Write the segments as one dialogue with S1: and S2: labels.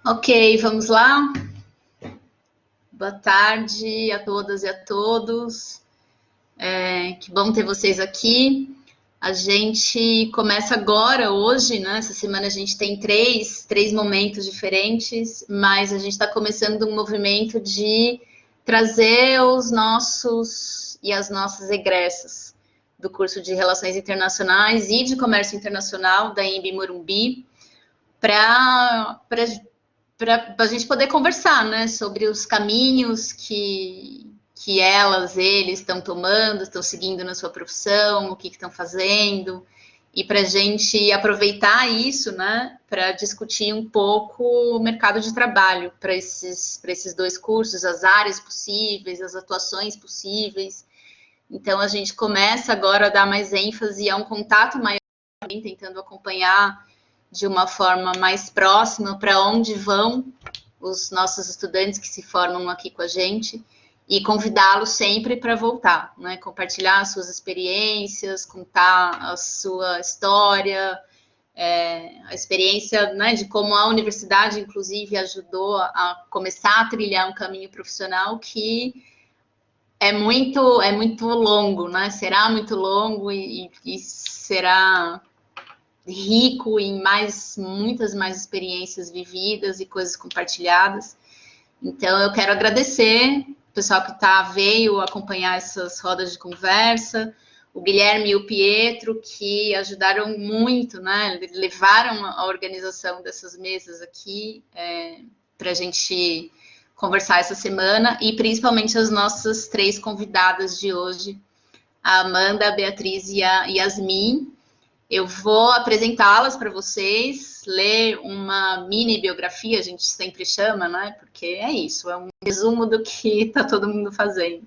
S1: Ok, vamos lá. Boa tarde a todas e a todos. Que bom ter vocês aqui. A gente começa agora, hoje, né? Essa semana a gente tem três momentos diferentes, mas a gente está começando um movimento de trazer os nossos e as nossas egressas do curso de Relações Internacionais e de Comércio Internacional da EMB Morumbi para a gente poder conversar, né, sobre os caminhos que eles estão tomando, estão seguindo na sua profissão, o que estão fazendo, e para a gente aproveitar isso, né, para discutir um pouco o mercado de trabalho para esses dois cursos, as áreas possíveis, as atuações possíveis. Então, a gente começa agora a dar mais ênfase a um contato maior, tentando acompanhar de uma forma mais próxima para onde vão os nossos estudantes que se formam aqui com a gente e convidá-los sempre para voltar, né? Compartilhar as suas experiências, contar a sua história, a experiência, né, de como a universidade, inclusive, ajudou a começar a trilhar um caminho profissional que é muito longo, né? Será muito longo e será rico em muitas mais experiências vividas e coisas compartilhadas. Então, eu quero agradecer o pessoal que veio acompanhar essas rodas de conversa, o Guilherme e o Pietro, que ajudaram muito, né? Levaram a organização dessas mesas aqui para a gente conversar essa semana, e principalmente as nossas três convidadas de hoje, a Amanda, a Beatriz e a Yasmin. Eu vou apresentá-las para vocês, ler uma mini biografia, a gente sempre chama, né? Porque é isso, é um resumo do que está todo mundo fazendo.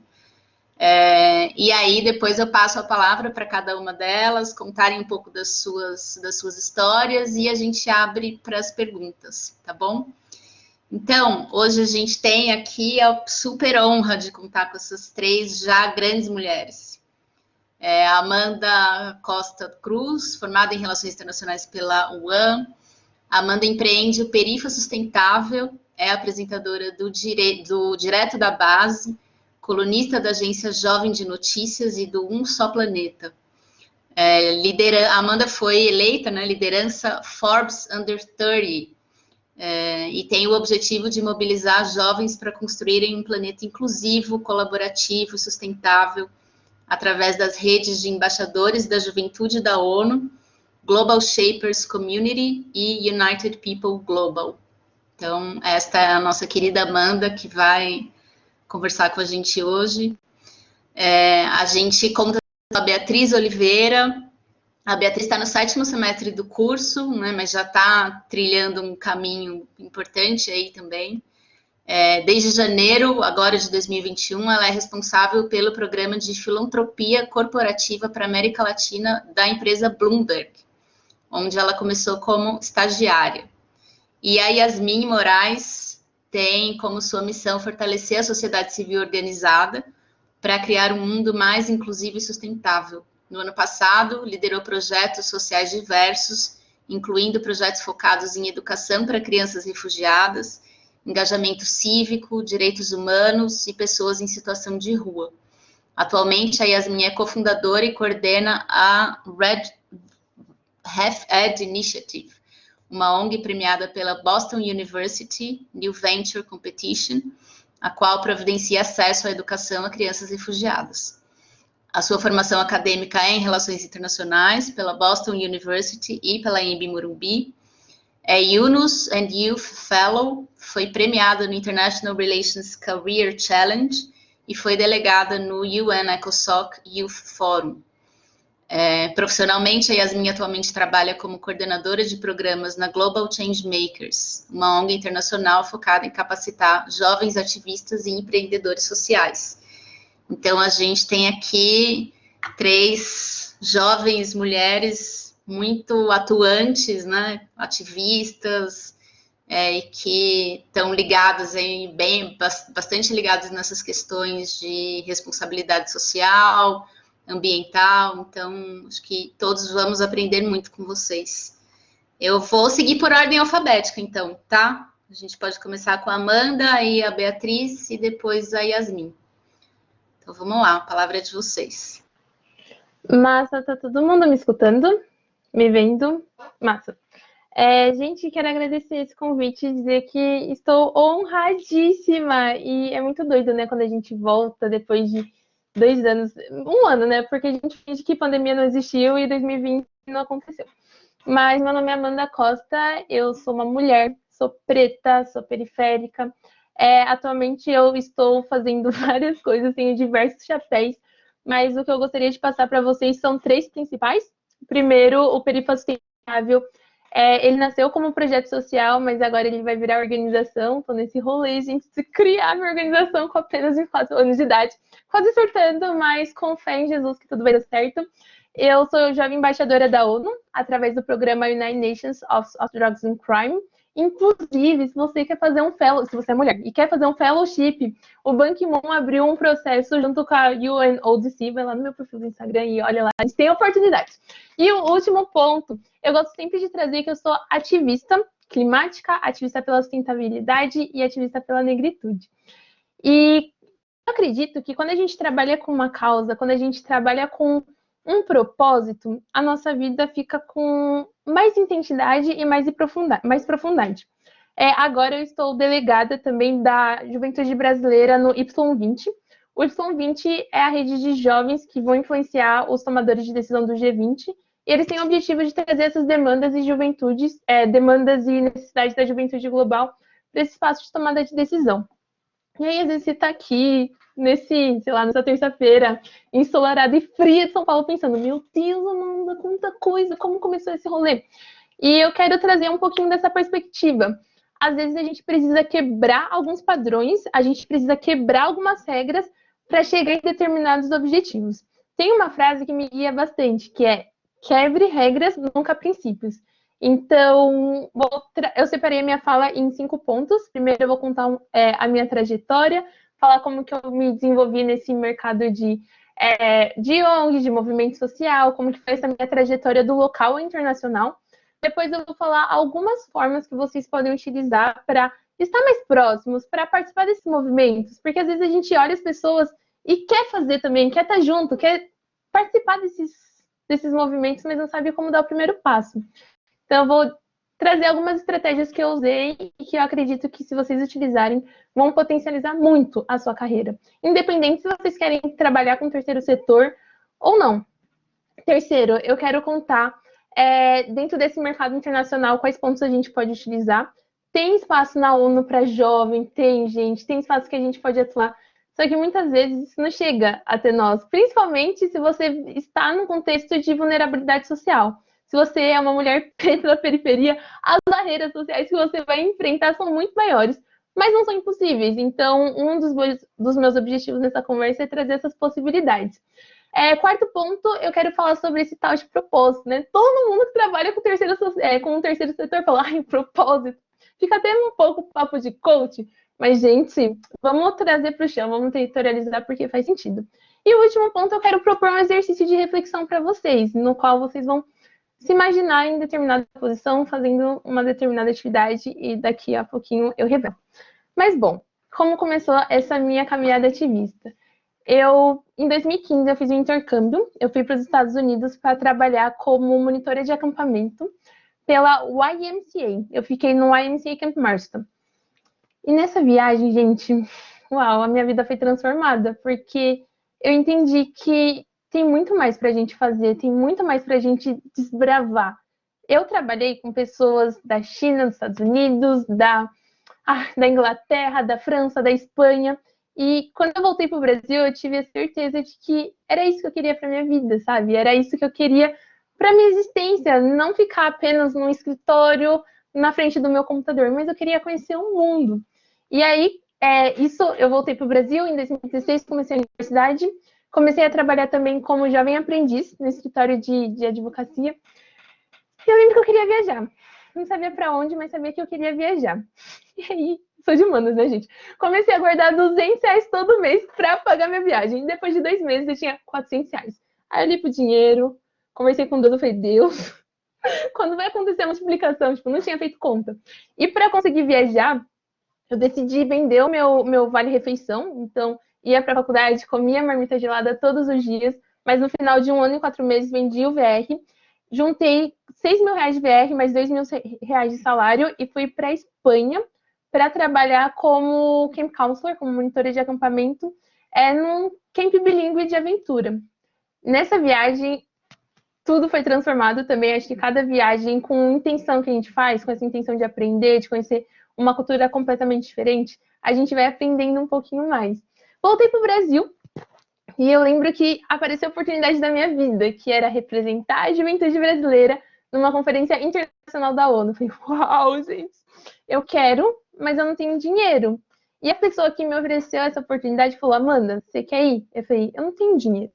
S1: E aí, depois eu passo a palavra para cada uma delas, contarem um pouco das suas histórias e a gente abre para as perguntas, tá bom? Então, hoje a gente tem aqui a super honra de contar com essas três já grandes mulheres. A Amanda Costa Cruz, formada em Relações Internacionais pela UAM. A Amanda empreende o Perifa Sustentável, é apresentadora do Direto da Base, colunista da agência Jovem de Notícias e do Um Só Planeta. A Amanda foi eleita na liderança Forbes Under 30 e tem o objetivo de mobilizar jovens para construírem um planeta inclusivo, colaborativo, sustentável, através das redes de embaixadores da juventude da ONU, Global Shapers Community e United People Global. Então, esta é a nossa querida Amanda, que vai conversar com a gente hoje. A gente conta com a Beatriz Oliveira. A Beatriz está no 7º semestre do curso, né, mas já está trilhando um caminho importante aí também. Desde janeiro, agora de 2021, ela é responsável pelo programa de filantropia corporativa para a América Latina da empresa Bloomberg, onde ela começou como estagiária. E a Yasmin Moraes tem como sua missão fortalecer a sociedade civil organizada para criar um mundo mais inclusivo e sustentável. No ano passado, liderou projetos sociais diversos, incluindo projetos focados em educação para crianças refugiadas, engajamento cívico, direitos humanos e pessoas em situação de rua. Atualmente, a Yasmin é cofundadora e coordena a Red Half Ed Initiative, uma ONG premiada pela Boston University New Venture Competition, a qual providencia acesso à educação a crianças refugiadas. A sua formação acadêmica é em Relações Internacionais pela Boston University e pela EMB Morumbi. É Yunus and Youth Fellow, foi premiada no International Relations Career Challenge e foi delegada no UN ECOSOC Youth Forum. Profissionalmente, a Yasmin atualmente trabalha como coordenadora de programas na Global Changemakers, uma ONG internacional focada em capacitar jovens ativistas e empreendedores sociais. Então, a gente tem aqui três jovens mulheres muito atuantes, né, ativistas, e que estão ligadas, bastante ligadas nessas questões de responsabilidade social, ambiental. Então, acho que todos vamos aprender muito com vocês. Eu vou seguir por ordem alfabética, então, tá? A gente pode começar com a Amanda, aí a Beatriz e depois a Yasmin. Então vamos lá, a palavra é de vocês.
S2: Massa, tá todo mundo me escutando? Me vendo? Massa. Gente, quero agradecer esse convite e dizer que estou honradíssima. E é muito doido, né, quando a gente volta depois de 2 anos, 1 ano, né? Porque a gente finge que pandemia não existiu e 2020 não aconteceu. Mas meu nome é Amanda Costa, eu sou uma mulher, sou preta, sou periférica. Atualmente eu estou fazendo várias coisas, tenho diversos chapéus, mas o que eu gostaria de passar para vocês são 3 principais. Primeiro, o Perifa Sustentável. Ele nasceu como um projeto social, mas agora ele vai virar organização. Estou nesse rolê, gente, de criar minha organização com apenas 24 anos de idade. Quase surtando, mas com fé em Jesus que tudo vai dar certo. Eu sou jovem embaixadora da ONU, através do programa United Nations of Drugs and Crime. Inclusive, se você quer fazer um fellow, se você é mulher e quer fazer um fellowship, o Ban Ki-moon abriu um processo junto com a UNODC, vai lá no meu perfil do Instagram e olha lá, a gente tem oportunidades. E o último ponto, eu gosto sempre de trazer que eu sou ativista climática, ativista pela sustentabilidade e ativista pela negritude. E eu acredito que quando a gente trabalha com uma causa, quando a gente trabalha com um propósito, a nossa vida fica com mais intensidade e mais profundidade. Agora eu estou delegada também da Juventude Brasileira no Y20. O Y20 é a rede de jovens que vão influenciar os tomadores de decisão do G20. E eles têm o objetivo de trazer essas demandas e demandas e necessidades da juventude global para esse espaço de tomada de decisão. E aí, às vezes, você está aqui, nessa terça-feira, ensolarada e fria de São Paulo, pensando, meu Deus, Amanda, quanta coisa, como começou esse rolê? E eu quero trazer um pouquinho dessa perspectiva. Às vezes, a gente precisa quebrar alguns padrões, a gente precisa quebrar algumas regras para chegar em determinados objetivos. Tem uma frase que me guia bastante, que é quebre regras, nunca princípios. Então, eu separei a minha fala em 5 pontos. Primeiro, eu vou contar a minha trajetória, falar como que eu me desenvolvi nesse mercado de ONG, de movimento social, como que foi essa minha trajetória do local ao internacional. Depois eu vou falar algumas formas que vocês podem utilizar para estar mais próximos, para participar desses movimentos, porque às vezes a gente olha as pessoas e quer fazer também, quer estar junto, quer participar desses movimentos, mas não sabe como dar o primeiro passo. Então, eu vou trazer algumas estratégias que eu usei e que eu acredito que, se vocês utilizarem, vão potencializar muito a sua carreira. Independente se vocês querem trabalhar com o terceiro setor ou não. Terceiro, eu quero contar, dentro desse mercado internacional, quais pontos a gente pode utilizar. Tem espaço na ONU para jovem? Tem, gente. Tem espaço que a gente pode atuar. Só que muitas vezes isso não chega até nós, principalmente se você está num contexto de vulnerabilidade social. Se você é uma mulher preta da periferia, as barreiras sociais que você vai enfrentar são muito maiores, mas não são impossíveis. Então, um dos meus objetivos nessa conversa é trazer essas possibilidades. Quarto ponto, eu quero falar sobre esse tal de propósito, né? Todo mundo que trabalha com o terceiro setor fala, propósito. Fica até um pouco papo de coach, mas, gente, vamos trazer para o chão, vamos territorializar porque faz sentido. E o último ponto, eu quero propor um exercício de reflexão para vocês, no qual vocês vão se imaginar em determinada posição, fazendo uma determinada atividade, e daqui a pouquinho eu revelo. Mas, bom, como começou essa minha caminhada ativista? Em 2015, eu fiz um intercâmbio, eu fui para os Estados Unidos para trabalhar como monitora de acampamento pela YMCA. Eu fiquei no YMCA Camp Marston. E nessa viagem, gente, uau, a minha vida foi transformada, porque eu entendi que tem muito mais para a gente fazer, tem muito mais para a gente desbravar. Eu trabalhei com pessoas da China, dos Estados Unidos, da Inglaterra, da França, da Espanha, e quando eu voltei para o Brasil, eu tive a certeza de que era isso que eu queria para minha vida, sabe? Era isso que eu queria para minha existência, não ficar apenas num escritório na frente do meu computador, mas eu queria conhecer o mundo. E aí, eu voltei para o Brasil em 2016, comecei a universidade, comecei a trabalhar também como jovem aprendiz no escritório de advocacia. E eu lembro que eu queria viajar. Não sabia para onde, mas sabia que eu queria viajar. E aí, sou de humanas, né, gente? Comecei a guardar R$200 todo mês para pagar minha viagem. Depois de 2 meses, eu tinha R$400. Aí eu olhei pro dinheiro, conversei com Deus, eu falei, Deus, Quando vai acontecer a multiplicação, tipo, não tinha feito conta. E para conseguir viajar, eu decidi vender o meu vale-refeição. Então, ia para a faculdade, comia marmita gelada todos os dias, mas no final de 1 ano e 4 meses vendi o VR. Juntei 6 mil reais de VR, mais 2 mil reais de salário e fui para a Espanha para trabalhar como camp counselor, como monitora de acampamento, num camp bilíngue de aventura. Nessa viagem, tudo foi transformado também. Acho que cada viagem, com a intenção que a gente faz, com essa intenção de aprender, de conhecer uma cultura completamente diferente, a gente vai aprendendo um pouquinho mais. Voltei para o Brasil e eu lembro que apareceu a oportunidade da minha vida, que era representar a juventude brasileira numa conferência internacional da ONU. Eu falei, uau, gente, eu quero, mas eu não tenho dinheiro. E a pessoa que me ofereceu essa oportunidade falou, Amanda, você quer ir? Eu falei, eu não tenho dinheiro.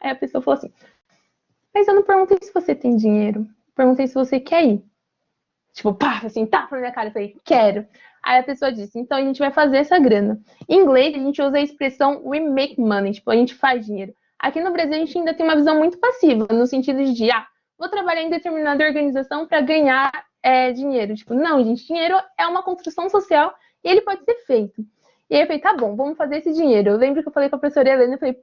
S2: Aí a pessoa falou assim, mas eu não perguntei se você tem dinheiro. Perguntei se você quer ir. Tipo, pá, assim, tá na minha cara. Eu falei, quero. Aí a pessoa disse, então a gente vai fazer essa grana. Em inglês, a gente usa a expressão we make money. Tipo, a gente faz dinheiro. Aqui no Brasil, a gente ainda tem uma visão muito passiva, no sentido de, vou trabalhar em determinada organização para ganhar dinheiro. Tipo, não, gente, dinheiro é uma construção social e ele pode ser feito. E aí eu falei, tá bom, vamos fazer esse dinheiro. Eu lembro que eu falei com a professora Helena, eu falei,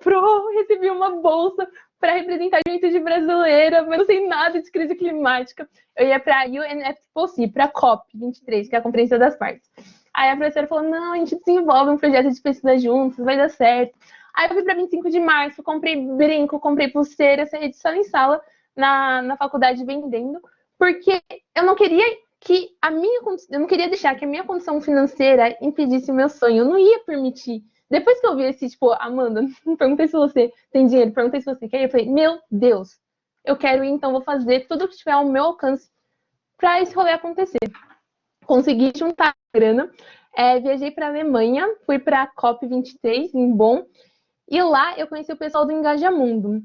S2: recebi uma bolsa para representar a juventude brasileira, mas não sei nada de crise climática. Eu ia para a UNFCCC, para a COP23, que é a Conferência das Partes. Aí a professora falou, não, a gente desenvolve um projeto de pesquisa juntos, vai dar certo. Aí eu fui para 25 de março, comprei brinco, comprei pulseira, saí de sala em sala na faculdade vendendo, porque eu não queria eu não queria deixar que a minha condição financeira impedisse o meu sonho. Eu não ia permitir. Depois que eu vi esse, tipo, Amanda, não perguntei se você tem dinheiro, perguntei se você quer, eu falei, meu Deus, eu quero ir, então vou fazer tudo o que tiver ao meu alcance para esse rolê acontecer. Consegui juntar grana, viajei para a Alemanha, fui para a COP23 em Bonn, e lá eu conheci o pessoal do Engajamundo.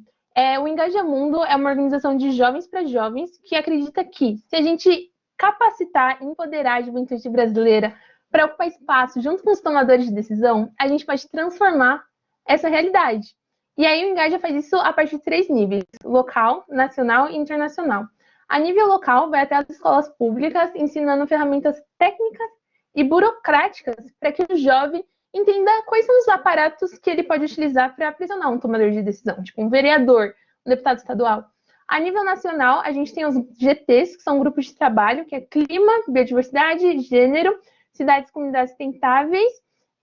S2: O Engajamundo é uma organização de jovens para jovens que acredita que se a gente capacitar e empoderar a juventude brasileira para ocupar espaço junto com os tomadores de decisão, a gente pode transformar essa realidade. E aí o Engaja faz isso a partir de 3 níveis: local, nacional e internacional. A nível local, vai até as escolas públicas ensinando ferramentas técnicas e burocráticas para que o jovem entenda quais são os aparatos que ele pode utilizar para pressionar um tomador de decisão, tipo um vereador, um deputado estadual. A nível nacional, a gente tem os GTs, que são grupos de trabalho, que é clima, biodiversidade, gênero, cidades e comunidades sustentáveis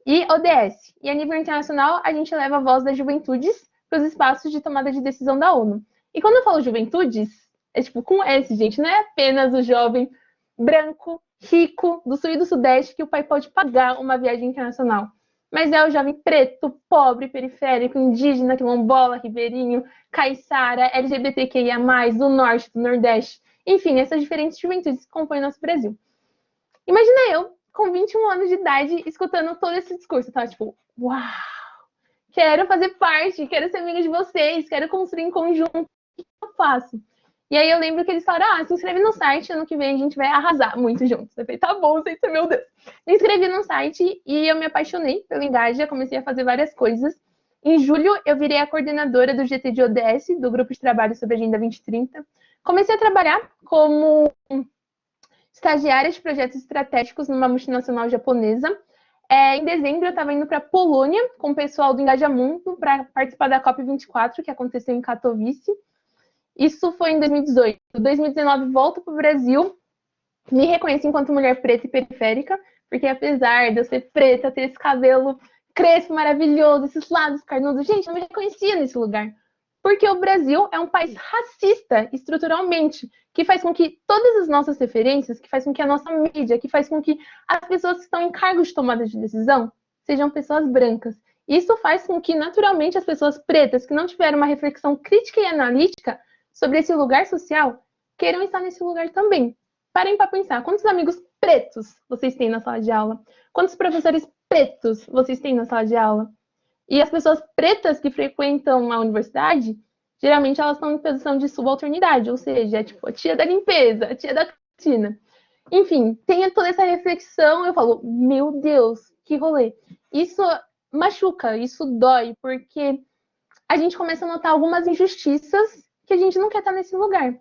S2: e ODS. E a nível internacional, a gente leva a voz das juventudes para os espaços de tomada de decisão da ONU. E quando eu falo juventudes, é tipo com S, gente, não é apenas o jovem branco, rico, do sul e do sudeste, que o pai pode pagar uma viagem internacional. Mas é o jovem preto, pobre, periférico, indígena, quilombola, ribeirinho, caiçara, LGBTQIA+, do norte, do nordeste. Enfim, essas diferentes juventudes que compõem o nosso Brasil. Imagina eu, com 21 anos de idade, escutando todo esse discurso. Eu tava tipo, uau! Quero fazer parte, quero ser amiga de vocês, quero construir em conjunto. O que eu faço? E aí eu lembro que eles falaram, se inscreve no site, ano que vem a gente vai arrasar muito juntos. Eu falei, tá bom, gente, meu Deus. Me inscrevi no site e eu me apaixonei pelo Engaja, comecei a fazer várias coisas. Em julho, eu virei a coordenadora do GT de ODS, do Grupo de Trabalho sobre a Agenda 2030. Comecei a trabalhar como estagiária de projetos estratégicos numa multinacional japonesa. Em dezembro, eu estava indo para a Polônia com o pessoal do Engajamundo para participar da COP24, que aconteceu em Katowice. Isso foi em 2018. Em 2019, volto para o Brasil, me reconheço enquanto mulher preta e periférica, porque apesar de eu ser preta, ter esse cabelo crespo, maravilhoso, esses lados carnudos, gente, eu não me reconhecia nesse lugar. Porque o Brasil é um país racista estruturalmente, que faz com que todas as nossas referências, que faz com que a nossa mídia, que faz com que as pessoas que estão em cargos de tomada de decisão sejam pessoas brancas. Isso faz com que, naturalmente, as pessoas pretas, que não tiveram uma reflexão crítica e analítica sobre esse lugar social, queiram estar nesse lugar também. Parem para pensar, quantos amigos pretos vocês têm na sala de aula? Quantos professores pretos vocês têm na sala de aula? E as pessoas pretas que frequentam a universidade, geralmente elas estão em posição de subalternidade, ou seja, é tipo a tia da limpeza, a tia da cantina. Enfim, tem toda essa reflexão, eu falo, meu Deus, que rolê. Isso machuca, isso dói, porque a gente começa a notar algumas injustiças que a gente não quer estar nesse lugar.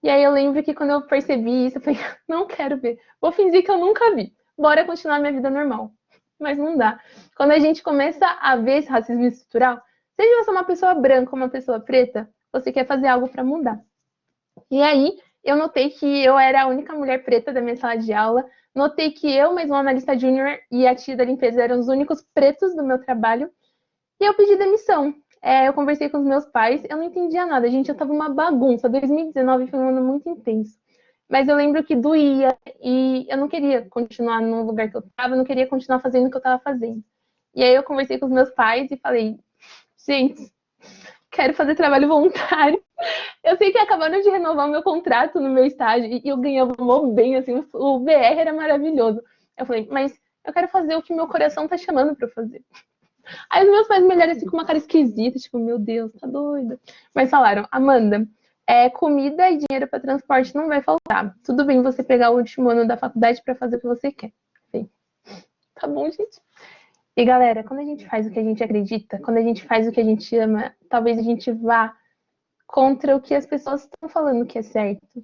S2: E aí eu lembro que quando eu percebi isso, eu falei, não quero ver. Vou fingir que eu nunca vi. Bora continuar minha vida normal. Mas não dá. Quando a gente começa a ver esse racismo estrutural, seja você uma pessoa branca ou uma pessoa preta, você quer fazer algo para mudar. E aí eu notei que eu era a única mulher preta da minha sala de aula. Notei que eu, mais uma analista júnior e a tia da limpeza eram os únicos pretos do meu trabalho. E eu pedi demissão. Eu conversei com os meus pais, eu não entendia nada, gente, eu tava uma bagunça. 2019 foi um ano muito intenso. Mas eu lembro que doía e eu não queria continuar no lugar que eu tava, eu não queria continuar fazendo o que eu tava fazendo. E aí eu conversei com os meus pais e falei, gente, quero fazer trabalho voluntário. Eu sei que acabaram de renovar o meu contrato no meu estágio e eu ganhava mó bem, assim, o BR era maravilhoso. Eu falei, mas eu quero fazer o que meu coração tá chamando pra eu fazer. Aí os meus pais me olharam assim com uma cara esquisita, tipo, meu Deus, tá doida. Mas falaram, Amanda, comida e dinheiro para transporte não vai faltar. Tudo bem você pegar o último ano da faculdade para fazer o que você quer. Falei, tá bom, gente. E galera, quando a gente faz o que a gente acredita, quando a gente faz o que a gente ama, talvez a gente vá contra o que as pessoas estão falando que é certo.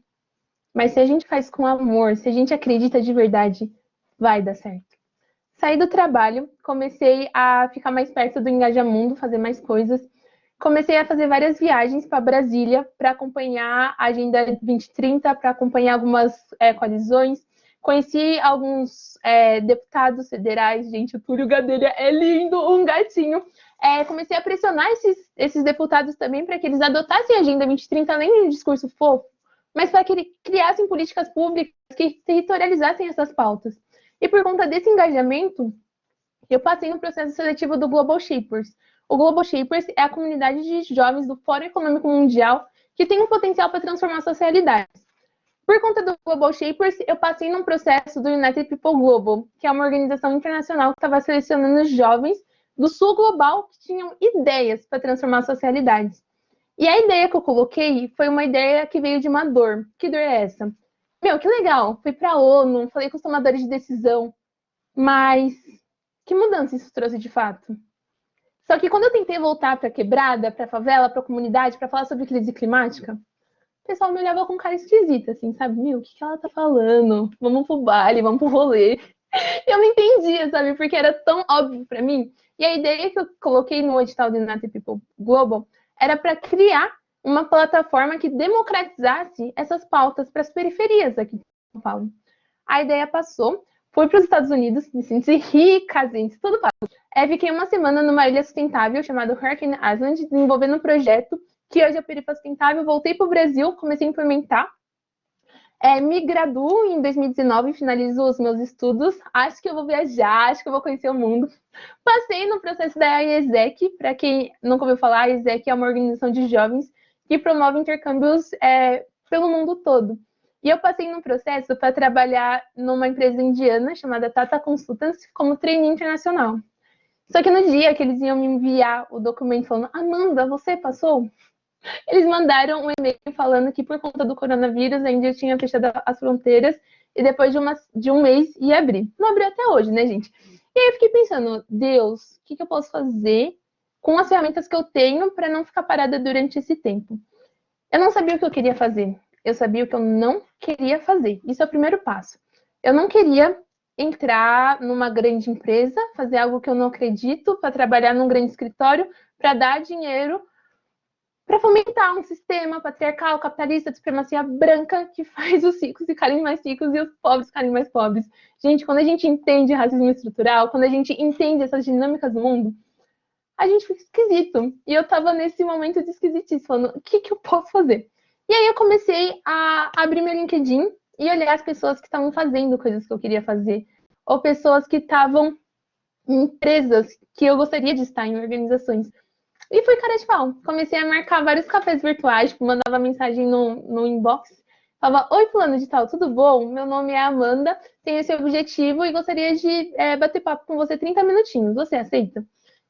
S2: Mas se a gente faz com amor, se a gente acredita de verdade, vai dar certo. Saí do trabalho, comecei a ficar mais perto do Engajamundo, fazer mais coisas. Comecei a fazer várias viagens para Brasília para acompanhar a Agenda 2030, para acompanhar algumas coalizões. Conheci alguns deputados federais, gente, o Túlio Gadelha é lindo, um gatinho. Comecei a pressionar esses deputados também para que eles adotassem a Agenda 2030, além de um discurso fofo, mas para que eles criassem políticas públicas que territorializassem essas pautas. E por conta desse engajamento, eu passei no processo seletivo do Global Shapers. O Global Shapers é a comunidade de jovens do Fórum Econômico Mundial que tem um potencial para transformar suas realidades. Por conta do Global Shapers, eu passei num processo do United People Global, que é uma organização internacional que estava selecionando jovens do sul global que tinham ideias para transformar suas realidades. E a ideia que eu coloquei foi uma ideia que veio de uma dor. Que dor é essa? Meu, que legal. Fui para a ONU, falei com os tomadores de decisão, mas que mudança isso trouxe de fato? Só que quando eu tentei voltar para a quebrada, para a favela, para a comunidade, para falar sobre crise climática, o pessoal me olhava com cara esquisita, assim, sabe? Meu, o que ela tá falando? Vamos pro baile, vamos pro rolê. Eu não entendia, sabe? Porque era tão óbvio para mim. E a ideia que eu coloquei no edital do United People Global era para criar uma plataforma que democratizasse essas pautas para as periferias aqui de São Paulo. A ideia passou, fui para os Estados Unidos, me senti rica, gente, tudo passou. Fiquei uma semana numa ilha sustentável chamada Hurricane Island, desenvolvendo um projeto que hoje é o Perifa Sustentável. Voltei para o Brasil, comecei a implementar. Me graduo em 2019, finalizo os meus estudos. Acho que eu vou viajar, acho que eu vou conhecer o mundo. Passei no processo da IESEC. Para quem nunca ouviu falar, a IESEC é uma organização de jovens que promove intercâmbios pelo mundo todo. E eu passei no processo para trabalhar numa empresa indiana chamada Tata Consultants como trainee internacional. Só que no dia que eles iam me enviar o documento falando, Amanda, você passou? Eles mandaram um e-mail falando que por conta do coronavírus a Índia tinha fechado as fronteiras e depois de um mês ia abrir. Não abriu até hoje, né, gente? E aí eu fiquei pensando, Deus, o que eu posso fazer com as ferramentas que eu tenho para não ficar parada durante esse tempo? Eu não sabia o que eu queria fazer. Eu sabia o que eu não queria fazer. Isso é o primeiro passo. Eu não queria entrar numa grande empresa, fazer algo que eu não acredito, para trabalhar num grande escritório, para dar dinheiro, para fomentar um sistema patriarcal, capitalista, de supremacia branca que faz os ricos ficarem mais ricos e os pobres ficarem mais pobres. Gente, quando a gente entende racismo estrutural, quando a gente entende essas dinâmicas do mundo, a gente fica esquisito. E eu tava nesse momento de esquisitice, falando, o que eu posso fazer? E aí eu comecei a abrir meu LinkedIn e olhar as pessoas que estavam fazendo coisas que eu queria fazer. Ou pessoas que estavam em empresas que eu gostaria de estar, em organizações. E fui cara de pau. Comecei a marcar vários cafés virtuais, tipo, mandava mensagem no inbox. Falava, oi, fulano de tal, tudo bom? Meu nome é Amanda, tenho esse objetivo e gostaria de bater papo com você 30 minutinhos. Você aceita?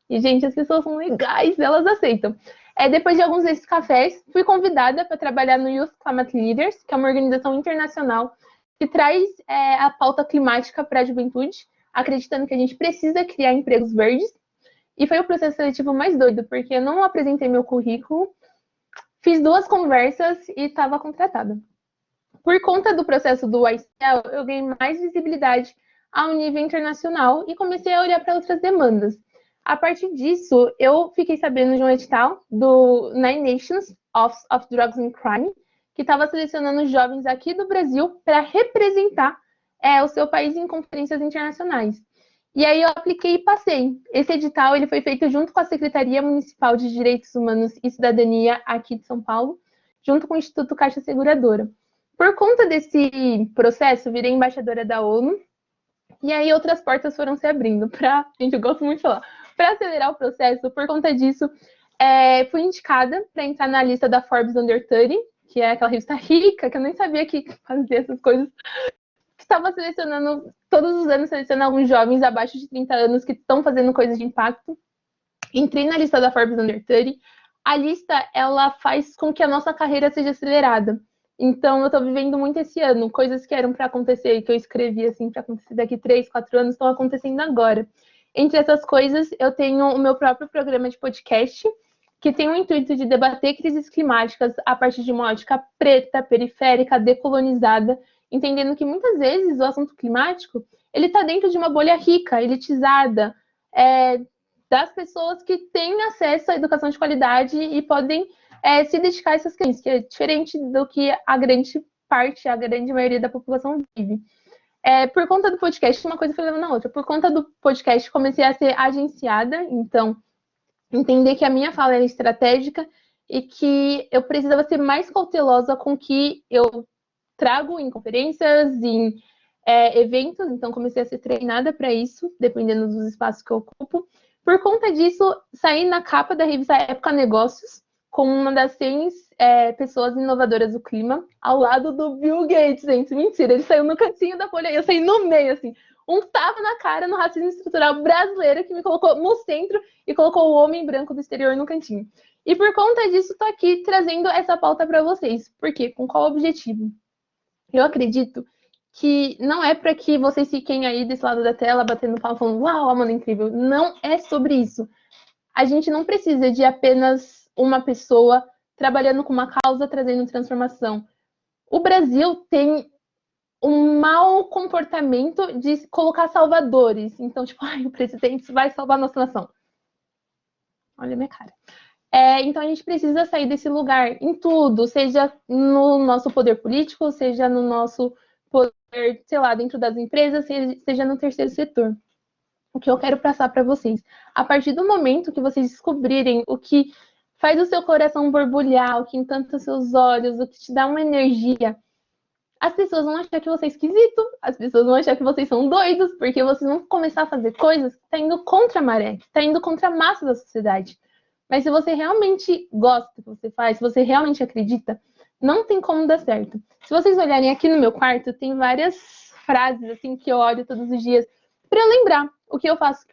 S2: E, gente, as pessoas são legais, elas aceitam. Depois de alguns desses cafés, fui convidada para trabalhar no Youth Climate Leaders, que é uma organização internacional que traz a pauta climática para a juventude, acreditando que a gente precisa criar empregos verdes. E foi o processo seletivo mais doido, porque eu não apresentei meu currículo, fiz 2 conversas e estava contratada. por conta do processo do YCL, eu ganhei mais visibilidade a um nível internacional e comecei a olhar para outras demandas. A partir disso, eu fiquei sabendo de um edital do Nine Nations Office of Drugs and Crime, que estava selecionando jovens aqui do Brasil para representar o seu país em conferências internacionais. E aí eu apliquei e passei. Esse edital ele foi feito junto com a Secretaria Municipal de Direitos Humanos e Cidadania aqui de São Paulo, junto com o Instituto Caixa Seguradora. Por conta desse processo, virei embaixadora da ONU, e aí outras portas foram se abrindo para, gente, eu gosto muito de falar, para acelerar o processo. Por conta disso, fui indicada para entrar na lista da Forbes Under 30, que é aquela revista rica, que eu nem sabia que fazia essas coisas, que estava selecionando, todos os anos seleciona alguns jovens abaixo de 30 anos que estão fazendo coisas de impacto. Entrei na lista da Forbes Under 30. A lista, ela faz com que a nossa carreira seja acelerada. Então, eu estou vivendo muito esse ano. Coisas que eram para acontecer, que eu escrevi assim, para acontecer daqui 3, 4 anos, estão acontecendo agora. Entre essas coisas, eu tenho o meu próprio programa de podcast, que tem o intuito de debater crises climáticas a partir de uma ótica preta, periférica, decolonizada, entendendo que muitas vezes o assunto climático ele está dentro de uma bolha rica, elitizada, das pessoas que têm acesso à educação de qualidade e podem se dedicar a essas questões, que é diferente do que a grande parte, a grande maioria da população vive. Por conta do podcast, uma coisa foi levando a outra. Por conta do podcast, comecei a ser agenciada, então entender que a minha fala era estratégica e que eu precisava ser mais cautelosa com o que eu trago em conferências, em eventos, então comecei a ser treinada para isso, dependendo dos espaços que eu ocupo. Por conta disso, saí na capa da revista Época Negócios, como uma das 100 pessoas inovadoras do clima, ao lado do Bill Gates, gente. Mentira, ele saiu no cantinho da folha, eu saí no meio, assim. Um tapa na cara no racismo estrutural brasileiro que me colocou no centro e colocou o homem branco do exterior no cantinho. E por conta disso, estou aqui trazendo essa pauta para vocês. Por quê? Com qual objetivo? Eu acredito que não é para que vocês fiquem aí desse lado da tela batendo palma falando uau, Amanda, incrível. Não é sobre isso. A gente não precisa de apenas uma pessoa trabalhando com uma causa, trazendo transformação. O Brasil tem um mau comportamento de colocar salvadores. Então, tipo, o presidente vai salvar a nossa nação. Olha a minha cara. Então, a gente precisa sair desse lugar em tudo, seja no nosso poder político, seja no nosso poder, sei lá, dentro das empresas, seja no terceiro setor. O que eu quero passar para vocês. A partir do momento que vocês descobrirem o que faz o seu coração borbulhar, o que encanta os seus olhos, o que te dá uma energia, as pessoas vão achar que você é esquisito, as pessoas vão achar que vocês são doidos, porque vocês vão começar a fazer coisas que estão indo contra a maré, que estão indo contra a massa da sociedade. Mas se você realmente gosta do que você faz, se você realmente acredita, não tem como dar certo. Se vocês olharem aqui no meu quarto, tem várias frases assim que eu olho todos os dias para eu lembrar o que eu faço,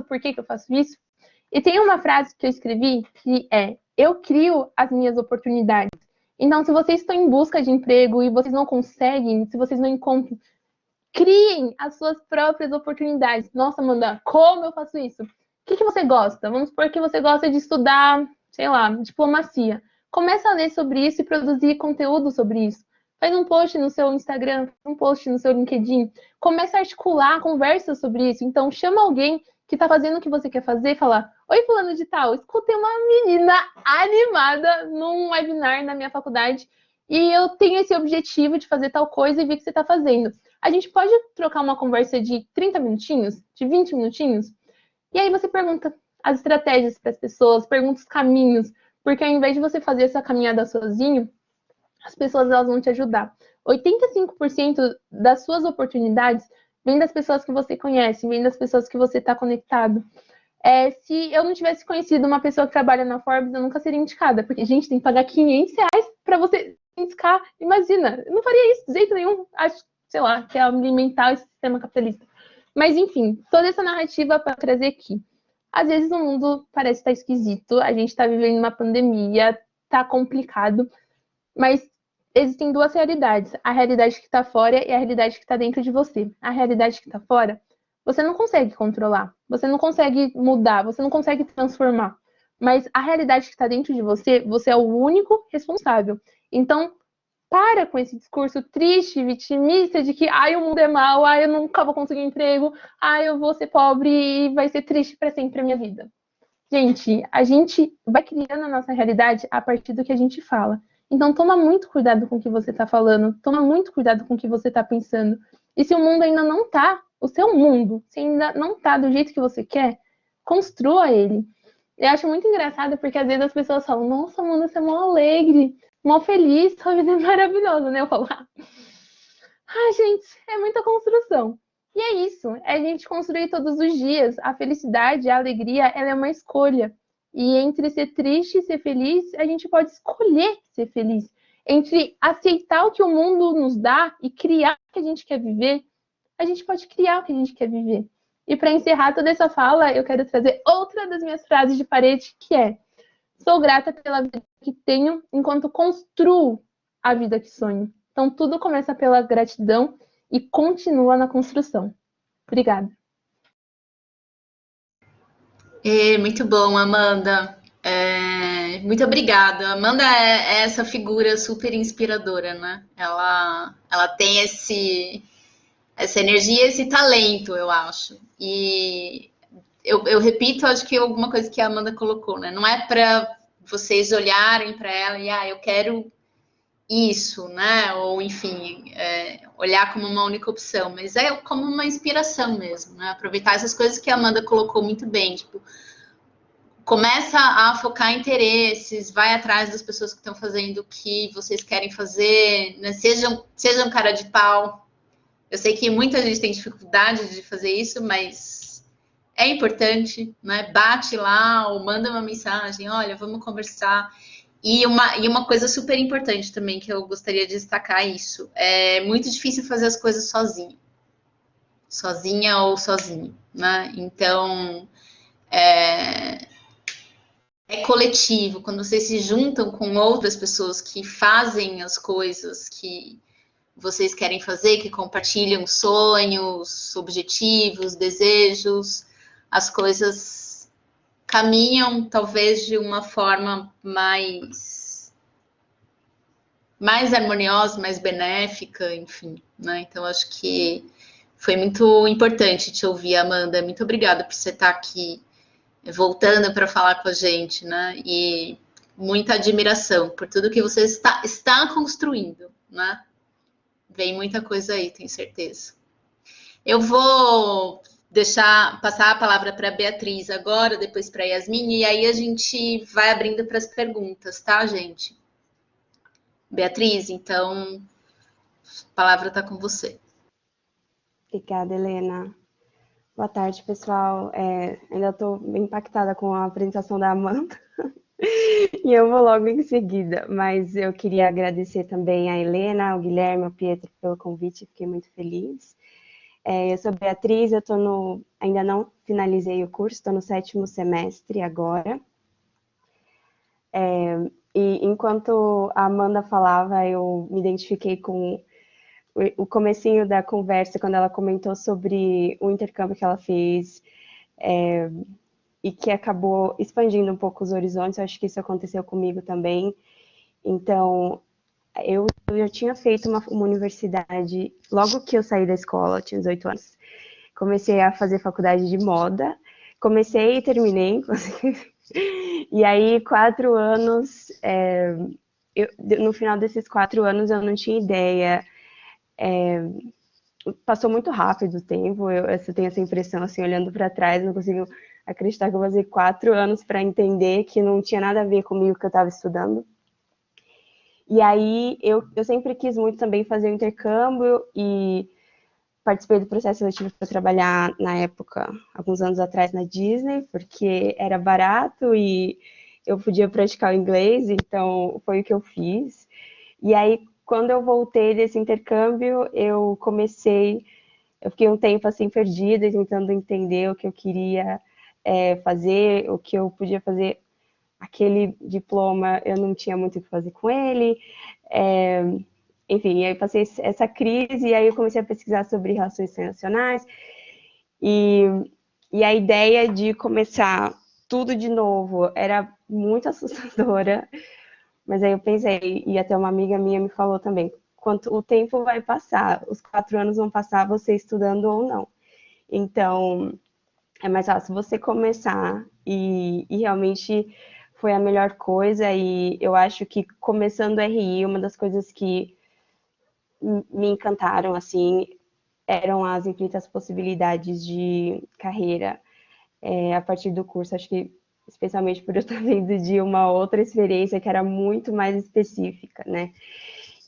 S2: por que eu faço isso. E tem uma frase que eu escrevi que é: eu crio as minhas oportunidades. Então, se vocês estão em busca de emprego e vocês não conseguem, se vocês não encontram, criem as suas próprias oportunidades. Nossa, Amanda, como eu faço isso? O que você gosta? Vamos supor que você gosta de estudar, sei lá, diplomacia. Começa a ler sobre isso e produzir conteúdo sobre isso. Faz um post no seu Instagram, um post no seu LinkedIn. Começa a articular conversas sobre isso. Então, chama alguém que está fazendo o que você quer fazer e fala: oi, fulano de tal, escutei uma menina animada num webinar na minha faculdade e eu tenho esse objetivo de fazer tal coisa e vi que você está fazendo. A gente pode trocar uma conversa de 30 minutinhos, de 20 minutinhos? E aí você pergunta as estratégias para as pessoas, pergunta os caminhos, porque ao invés de você fazer essa caminhada sozinho, as pessoas elas vão te ajudar. 85% das suas oportunidades vem das pessoas que você conhece, vem das pessoas que você está conectado. Se eu não tivesse conhecido uma pessoa que trabalha na Forbes, eu nunca seria indicada, porque, gente, tem que pagar R$500 para você indicar. Imagina, eu não faria isso de jeito nenhum. Acho, sei lá, que é alimentar esse sistema capitalista. Mas, enfim, toda essa narrativa para trazer aqui. Às vezes o mundo parece estar esquisito, a gente está vivendo uma pandemia, está complicado, mas existem duas realidades. A realidade que está fora e a realidade que está dentro de você. A realidade que está fora, você não consegue controlar, você não consegue mudar, você não consegue transformar. Mas a realidade que está dentro de você, você é o único responsável. Então, Para com esse discurso triste, vitimista, de que ai, o mundo é mau, ai, eu nunca vou conseguir um emprego, ai, eu vou ser pobre e vai ser triste para sempre a minha vida. Gente, a gente vai criando a nossa realidade a partir do que a gente fala. Então, toma muito cuidado com o que você está falando, toma muito cuidado com o que você está pensando. E se o mundo ainda não está, o seu mundo, se ainda não está do jeito que você quer, construa ele. Eu acho muito engraçado porque às vezes as pessoas falam, nossa, mano, você é mó alegre, mó feliz, sua vida é maravilhosa, né? Eu falo, gente, é muita construção. E é isso, é a gente construir todos os dias. A felicidade, a alegria, ela é uma escolha. E entre ser triste e ser feliz, a gente pode escolher ser feliz. Entre aceitar o que o mundo nos dá e criar o que a gente quer viver, a gente pode criar o que a gente quer viver. E para encerrar toda essa fala, eu quero trazer outra das minhas frases de parede, que é: sou grata pela vida que tenho enquanto construo a vida que sonho. Então, tudo começa pela gratidão e continua na construção. Obrigada.
S1: Muito bom, Amanda. Muito obrigada. Amanda é essa figura super inspiradora, né? Ela tem essa energia, esse talento, eu acho. E eu repito, acho que alguma coisa que a Amanda colocou, né? Não é para vocês olharem para ela e, eu quero isso, né? Ou, enfim, olhar como uma única opção, mas é como uma inspiração mesmo, né? Aproveitar essas coisas que a Amanda colocou muito bem, tipo, começa a focar em interesses, vai atrás das pessoas que estão fazendo o que vocês querem fazer, né? Sejam cara de pau. Eu sei que muita gente tem dificuldade de fazer isso, mas é importante, né? Bate lá ou manda uma mensagem, olha, vamos conversar. E uma coisa super importante também que eu gostaria de destacar isso, é muito difícil fazer as coisas sozinha ou sozinho, né? Então, é coletivo, quando vocês se juntam com outras pessoas que fazem as coisas que vocês querem fazer, que compartilham sonhos, objetivos, desejos, as coisas caminham talvez de uma forma mais harmoniosa, mais benéfica, enfim, né? Então acho que foi muito importante te ouvir, Amanda. Muito obrigada por você estar aqui voltando para falar com a gente, né? E muita admiração por tudo que você está construindo, né? Vem muita coisa aí, tenho certeza. Eu vou passar a palavra para a Beatriz agora, depois para a Yasmin, e aí a gente vai abrindo para as perguntas, tá, gente? Beatriz, então a palavra está com você.
S3: Obrigada, Helena. Boa tarde, pessoal. Ainda estou bem impactada com a apresentação da Amanda e eu vou logo em seguida, mas eu queria agradecer também a Helena, ao Guilherme, ao Pietro pelo convite, fiquei muito feliz. Eu sou Beatriz, ainda não finalizei o curso, estou no 7º semestre agora. E enquanto a Amanda falava, eu me identifiquei com o comecinho da conversa, quando ela comentou sobre o intercâmbio que ela fez e que acabou expandindo um pouco os horizontes. Eu acho que isso aconteceu comigo também. Então, eu já tinha feito uma universidade, logo que eu saí da escola, eu tinha 18 anos. Comecei a fazer faculdade de moda, comecei e terminei, inclusive. E aí, 4 anos, no final desses 4 anos, eu não tinha ideia. Passou muito rápido o tempo, eu tenho essa impressão, assim, olhando para trás, não consigo acreditar que eu passei 4 anos para entender que não tinha nada a ver comigo que eu estava estudando. E aí, eu sempre quis muito também fazer o intercâmbio e participei do processo seletivo para trabalhar, na época, alguns anos atrás, na Disney, porque era barato e eu podia praticar o inglês, então foi o que eu fiz. E aí, quando eu voltei desse intercâmbio, eu fiquei um tempo assim perdida, tentando entender o que eu queria fazer, o que eu podia fazer. Aquele diploma, eu não tinha muito o que fazer com ele. Enfim, aí passei essa crise e aí eu comecei a pesquisar sobre relações internacionais e a ideia de começar tudo de novo era muito assustadora, Mas aí eu pensei, e até uma amiga minha me falou também, quanto o tempo vai passar, os 4 anos vão passar você estudando ou não. Então, é mais fácil você começar e realmente foi a melhor coisa. E eu acho que começando RI, uma das coisas que me encantaram, assim, eram as infinitas possibilidades de carreira a partir do curso. Acho que, especialmente por eu estar vindo de uma outra experiência que era muito mais específica, né?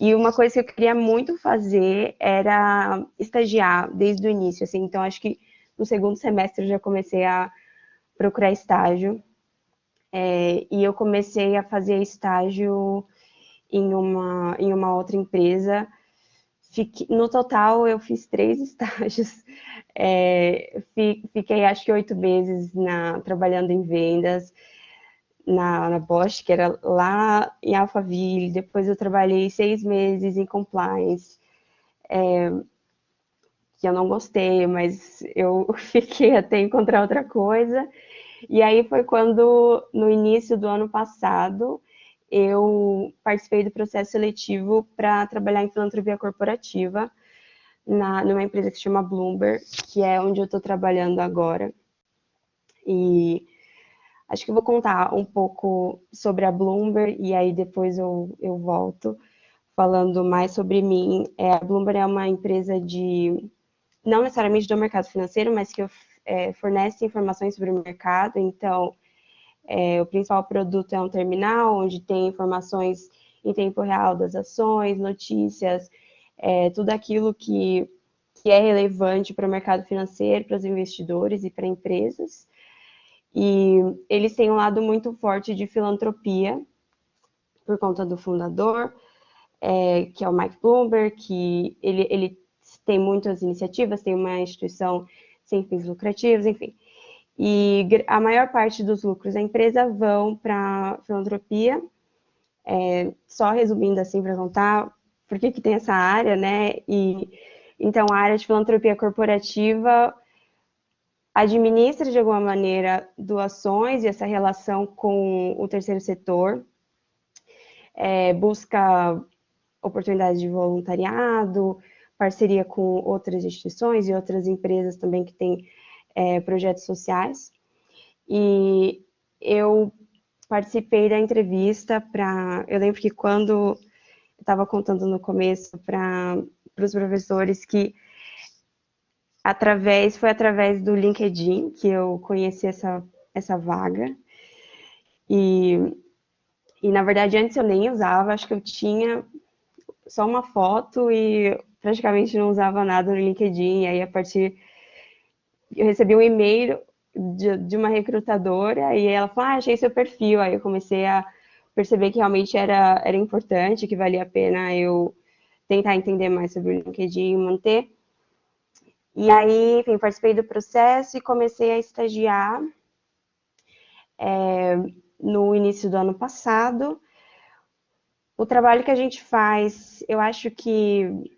S3: E uma coisa que eu queria muito fazer era estagiar desde o início, assim. Então, acho que no segundo semestre eu já comecei a procurar estágio. E eu comecei a fazer estágio em uma outra empresa. No total, eu fiz 3 estágios. Fiquei, acho que 8 meses trabalhando em vendas na Bosch, que era lá em Alphaville. Depois eu trabalhei 6 meses em compliance, que eu não gostei, mas eu fiquei até encontrar outra coisa. E aí foi quando, no início do ano passado, eu participei do processo seletivo para trabalhar em filantropia corporativa numa empresa que se chama Bloomberg, que é onde eu estou trabalhando agora. E acho que eu vou contar um pouco sobre a Bloomberg e aí depois eu volto falando mais sobre mim. A Bloomberg é uma empresa não necessariamente do mercado financeiro, mas que fornece informações sobre o mercado. Então, o principal produto é um terminal, onde tem informações em tempo real das ações, notícias, tudo aquilo que é relevante para o mercado financeiro, para os investidores e para empresas. E eles têm um lado muito forte de filantropia, por conta do fundador, que é o Mike Bloomberg, que ele tem muitas iniciativas, tem uma instituição sem fins lucrativos, enfim. E a maior parte dos lucros da empresa vão para filantropia. Só resumindo assim para contar por que tem essa área, né? E então a área de filantropia corporativa administra de alguma maneira doações e essa relação com o terceiro setor, busca oportunidades de voluntariado, parceria com outras instituições e outras empresas também que têm projetos sociais. E eu participei da entrevista eu lembro que quando eu estava contando no começo para os professores que foi através do LinkedIn que eu conheci essa vaga. E na verdade antes eu nem usava, acho que eu tinha só uma foto e praticamente não usava nada no LinkedIn. E aí eu recebi um e-mail de uma recrutadora e ela falou, achei seu perfil. Aí eu comecei a perceber que realmente era importante, que valia a pena eu tentar entender mais sobre o LinkedIn e manter. E aí, enfim, participei do processo e comecei a estagiar no início do ano passado. O trabalho que a gente faz, eu acho que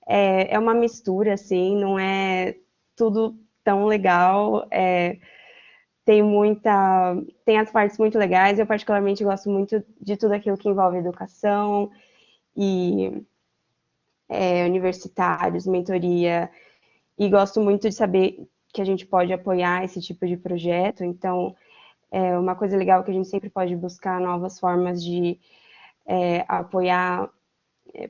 S3: é uma mistura, assim, não é tudo tão legal. Tem as partes muito legais. Eu particularmente gosto muito de tudo aquilo que envolve educação e universitários, mentoria, e gosto muito de saber que a gente pode apoiar esse tipo de projeto. Então, é uma coisa legal que a gente sempre pode buscar novas formas de apoiar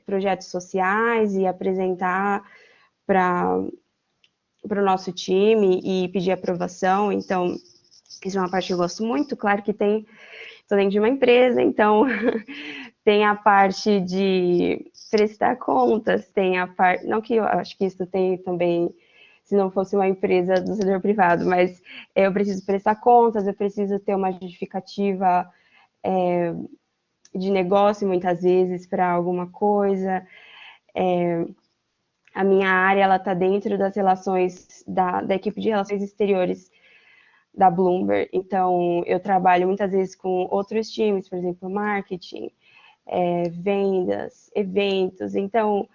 S3: projetos sociais e apresentar para o nosso time e pedir aprovação. Então, isso é uma parte que eu gosto muito. Claro que estou dentro de uma empresa, então tem a parte de prestar contas, tem a parte, não que eu acho que isso tem também, se não fosse uma empresa do setor privado, mas eu preciso prestar contas, eu preciso ter uma justificativa de negócio, muitas vezes, para alguma coisa. A minha área, ela está dentro das relações, da equipe de relações exteriores da Bloomberg. Então, eu trabalho muitas vezes com outros times, por exemplo, marketing, vendas, eventos. Então,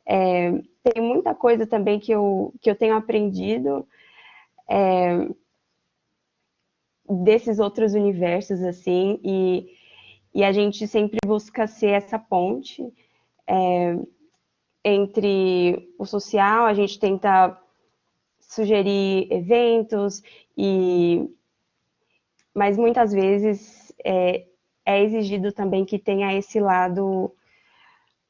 S3: tem muita coisa também que eu tenho aprendido desses outros universos, assim, E a gente sempre busca ser essa ponte entre o social, a gente tenta sugerir eventos, mas muitas vezes é exigido também que tenha esse lado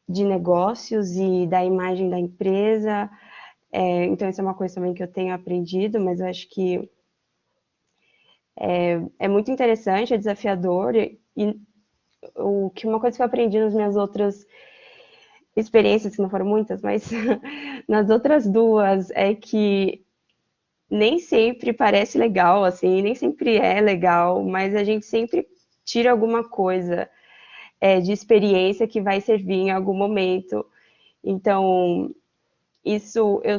S3: de negócios e da imagem da empresa. Então, isso é uma coisa também que eu tenho aprendido, mas eu acho que é muito interessante, é desafiador. E uma coisa que eu aprendi nas minhas outras experiências, que não foram muitas, mas nas outras duas, é que nem sempre parece legal, assim, nem sempre é legal, mas a gente sempre tira alguma coisa de experiência que vai servir em algum momento. Então, isso eu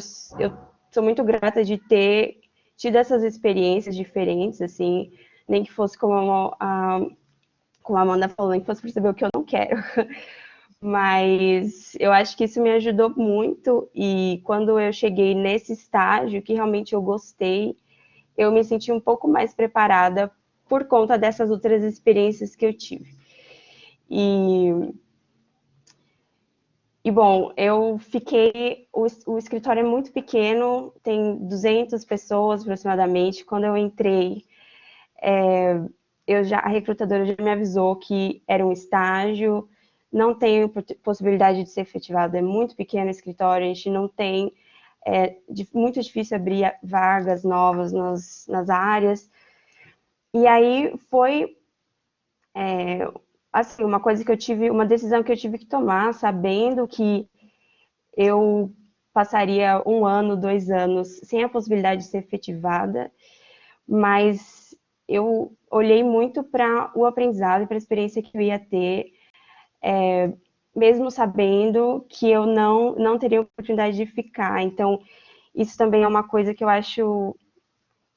S3: sou muito grata de ter tido essas experiências diferentes, assim, nem que fosse como a Amanda falou, nem que fosse perceber o que eu não quero. Mas eu acho que isso me ajudou muito, e quando eu cheguei nesse estágio que realmente eu gostei, eu me senti um pouco mais preparada por conta dessas outras experiências que eu tive. E bom, eu fiquei. O escritório é muito pequeno, tem 200 pessoas aproximadamente. Quando eu entrei, a recrutadora já me avisou que era um estágio, não tem possibilidade de ser efetivado, é muito pequeno o escritório, a gente não tem. Muito difícil abrir vagas novas nas áreas. E aí foi assim, uma decisão que eu tive que tomar, sabendo que eu passaria 1 ano, 2 anos sem a possibilidade de ser efetivada, mas eu olhei muito para o aprendizado e para a experiência que eu ia ter, mesmo sabendo que eu não teria oportunidade de ficar. Então, isso também é uma coisa que eu acho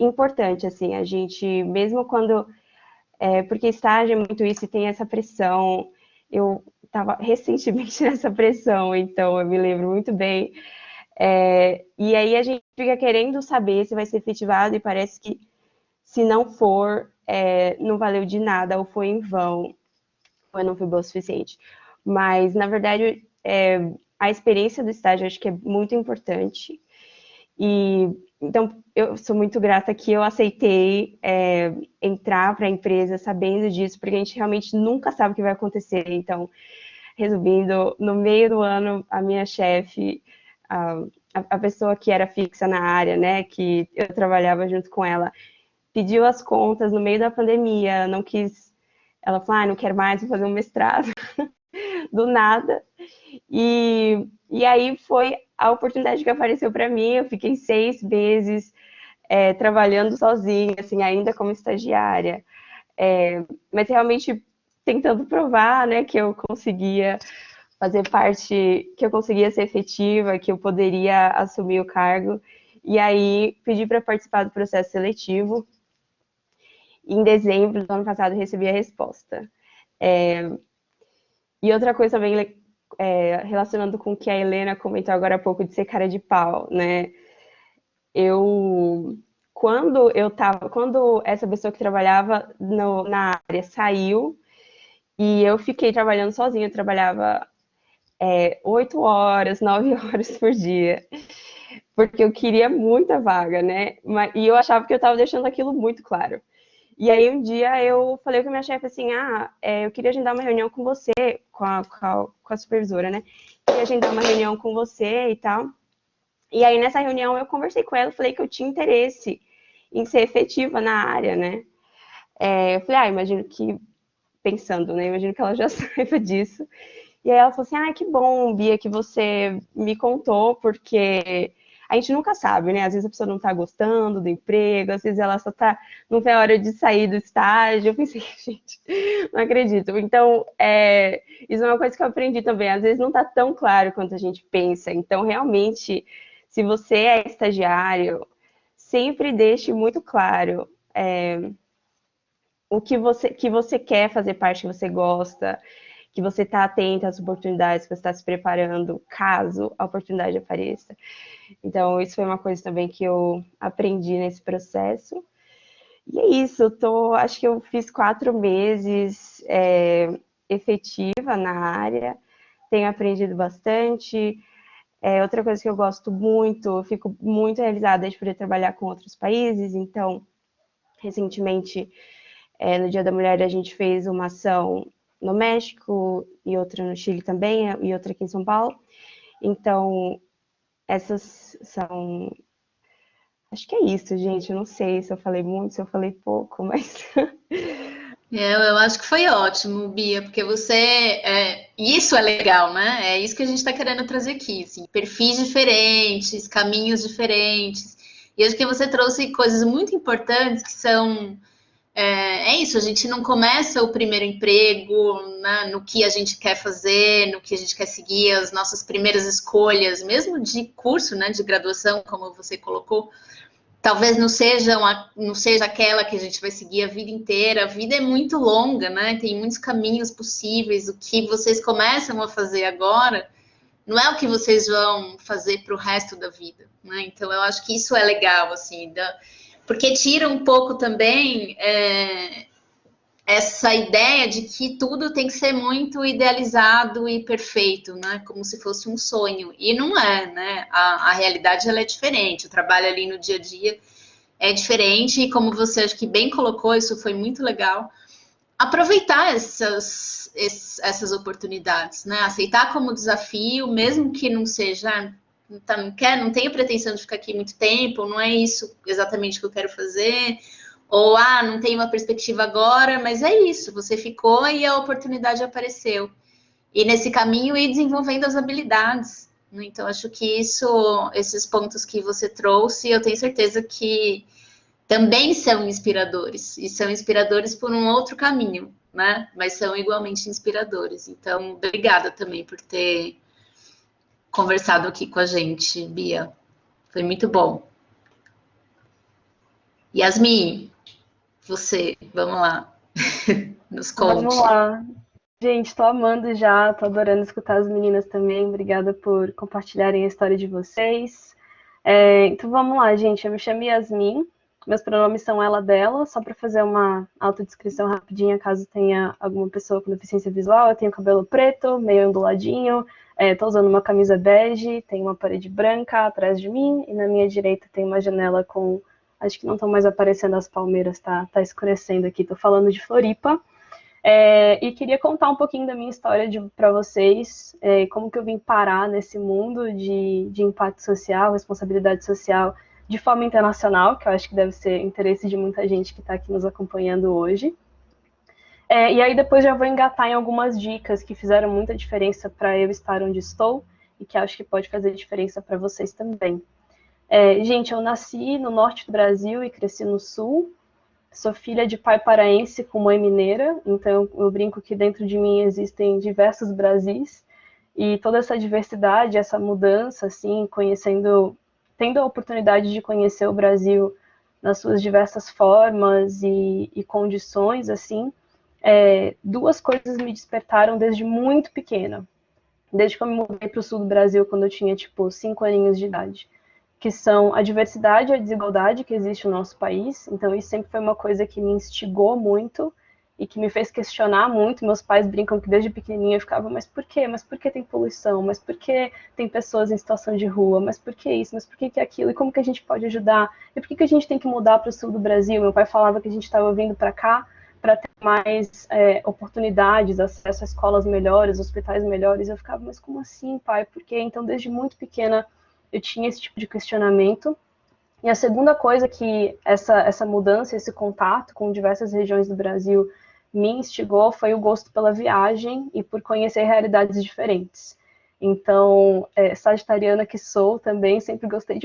S3: importante, assim, a gente, mesmo quando... porque estágio é muito isso e tem essa pressão. Eu estava recentemente nessa pressão, então eu me lembro muito bem. E aí a gente fica querendo saber se vai ser efetivado e parece que, se não for, não valeu de nada, ou foi em vão, ou não foi bom o suficiente. Mas, na verdade, a experiência do estágio acho que é muito importante. E então eu sou muito grata que eu aceitei entrar para a empresa sabendo disso, porque a gente realmente nunca sabe o que vai acontecer. Então, resumindo, no meio do ano, a minha chefe, a pessoa que era fixa na área, né, que eu trabalhava junto com ela, pediu as contas no meio da pandemia, não quis. Ela falou: não quero mais, vou fazer um mestrado, do nada. E aí foi a oportunidade que apareceu para mim. Eu fiquei 6 meses trabalhando sozinha, assim, ainda como estagiária, mas realmente tentando provar, né, que eu conseguia fazer parte, que eu conseguia ser efetiva, que eu poderia assumir o cargo. E aí pedi para participar do processo seletivo. Em dezembro do ano passado recebi a resposta. E outra coisa também, relacionando com o que a Helena comentou agora há pouco de ser cara de pau, né? Quando essa pessoa que trabalhava na área saiu, e eu fiquei trabalhando sozinha, eu trabalhava 8 horas, 9 horas por dia, porque eu queria muita vaga, né? E eu achava que eu estava deixando aquilo muito claro. E aí um dia eu falei com a minha chefe assim, eu queria agendar uma reunião com você, com a supervisora, né? Queria agendar uma reunião com você e tal. E aí nessa reunião eu conversei com ela, falei que eu tinha interesse em ser efetiva na área, né? Eu falei, imagino que, pensando, né? Imagino que ela já saiba disso. E aí ela falou assim, que bom, Bia, que você me contou, porque a gente nunca sabe, né? Às vezes a pessoa não tá gostando do emprego, às vezes ela só não vê a hora de sair do estágio. Eu pensei, gente, não acredito. Então, isso é uma coisa que eu aprendi também. Às vezes não tá tão claro quanto a gente pensa. Então, realmente, se você é estagiário, sempre deixe muito claro o que você quer fazer parte, que você gosta, que você está atenta às oportunidades, que você está se preparando caso a oportunidade apareça. Então, isso foi uma coisa também que eu aprendi nesse processo. E é isso, acho que eu fiz 4 meses efetiva na área, tenho aprendido bastante. Outra coisa que eu gosto muito, eu fico muito realizada de poder trabalhar com outros países. Então, recentemente, no Dia da Mulher, a gente fez uma ação no México e outra no Chile também, e outra aqui em São Paulo. Então, essas são... Acho que é isso, gente. Eu não sei se eu falei muito, se eu falei pouco, mas...
S1: Eu acho que foi ótimo, Bia, porque isso é legal, né? É isso que a gente está querendo trazer aqui, assim, perfis diferentes, caminhos diferentes. E acho que você trouxe coisas muito importantes que são. É isso, a gente não começa o primeiro emprego, né, no que a gente quer fazer, no que a gente quer seguir, as nossas primeiras escolhas, mesmo de curso, né, de graduação, como você colocou. Talvez não seja aquela que a gente vai seguir a vida inteira. A vida é muito longa, né? Tem muitos caminhos possíveis. O que vocês começam a fazer agora não é o que vocês vão fazer para o resto da vida, né? Então eu acho que isso é legal, assim, porque tira um pouco também essa ideia de que tudo tem que ser muito idealizado e perfeito, né? Como se fosse um sonho. E não é, né? A realidade ela é diferente. O trabalho ali no dia a dia é diferente. E como você acho que bem colocou, isso foi muito legal. Aproveitar essas oportunidades, né? Aceitar como desafio, mesmo que não seja, não tenho pretensão de ficar aqui muito tempo, não é isso exatamente que eu quero fazer. Ou, não tem uma perspectiva agora, mas é isso, você ficou e a oportunidade apareceu. E nesse caminho ir desenvolvendo as habilidades, né? Então, acho que esses pontos que você trouxe, eu tenho certeza que também são inspiradores. E são inspiradores por um outro caminho, né? Mas são igualmente inspiradores. Então, obrigada também por ter conversado aqui com a gente, Bia. Foi muito bom. Yasmin, você, vamos lá, nos
S2: Vamos
S1: conte.
S2: lá. Gente, tô amando já, tô adorando escutar as meninas também. Obrigada por compartilharem a história de vocês. Então vamos lá, gente. Eu me chamo Yasmin, meus pronomes são ela, dela, só para fazer uma autodescrição rapidinha, caso tenha alguma pessoa com deficiência visual. Eu tenho cabelo preto, meio onduladinho, tô usando uma camisa bege, tem uma parede branca atrás de mim, e na minha direita tem uma janela com... Acho que não estão mais aparecendo as palmeiras, tá escurecendo aqui. Tô falando de Floripa. E queria contar um pouquinho da minha história para vocês, como que eu vim parar nesse mundo de impacto social, responsabilidade social, de forma internacional, que eu acho que deve ser interesse de muita gente que está aqui nos acompanhando hoje. E aí depois já vou engatar em algumas dicas que fizeram muita diferença para eu estar onde estou e que acho que pode fazer diferença para vocês também. Gente, eu nasci no norte do Brasil e cresci no sul. Sou filha de pai paraense com mãe mineira, então eu brinco que dentro de mim existem diversos Brasis, e toda essa diversidade, essa mudança, assim, tendo a oportunidade de conhecer o Brasil nas suas diversas formas e condições, assim, duas coisas me despertaram desde muito pequena, desde que eu me mudei para o sul do Brasil, quando eu tinha, tipo, 5 aninhos de idade, que são a diversidade e a desigualdade que existe no nosso país. Então, isso sempre foi uma coisa que me instigou muito e que me fez questionar muito. Meus pais brincam que desde pequenininha eu ficava, mas por quê? Mas por que tem poluição? Mas por que tem pessoas em situação de rua? Mas por que isso? Mas por que aquilo? E como que a gente pode ajudar? E por que a gente tem que mudar para o sul do Brasil? Meu pai falava que a gente estava vindo para cá para ter mais oportunidades, acesso a escolas melhores, hospitais melhores. Eu ficava, mas como assim, pai? Por quê? Então, desde muito pequena, eu tinha esse tipo de questionamento. E a segunda coisa que essa mudança, esse contato com diversas regiões do Brasil me instigou foi o gosto pela viagem e por conhecer realidades diferentes. Então, sagitariana que sou também, sempre gostei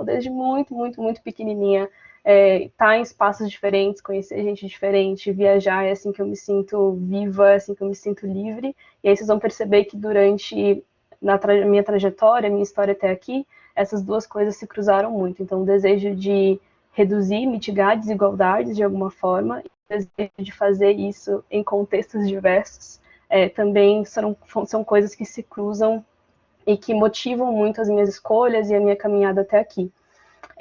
S2: desde muito, muito, muito pequenininha, estar em espaços diferentes, conhecer gente diferente, viajar, é assim que eu me sinto viva, é assim que eu me sinto livre. E aí vocês vão perceber que durante minha trajetória, minha história até aqui, essas duas coisas se cruzaram muito. Então, o desejo de reduzir, mitigar desigualdades de alguma forma, e o desejo de fazer isso em contextos diversos, também são coisas que se cruzam e que motivam muito as minhas escolhas e a minha caminhada até aqui.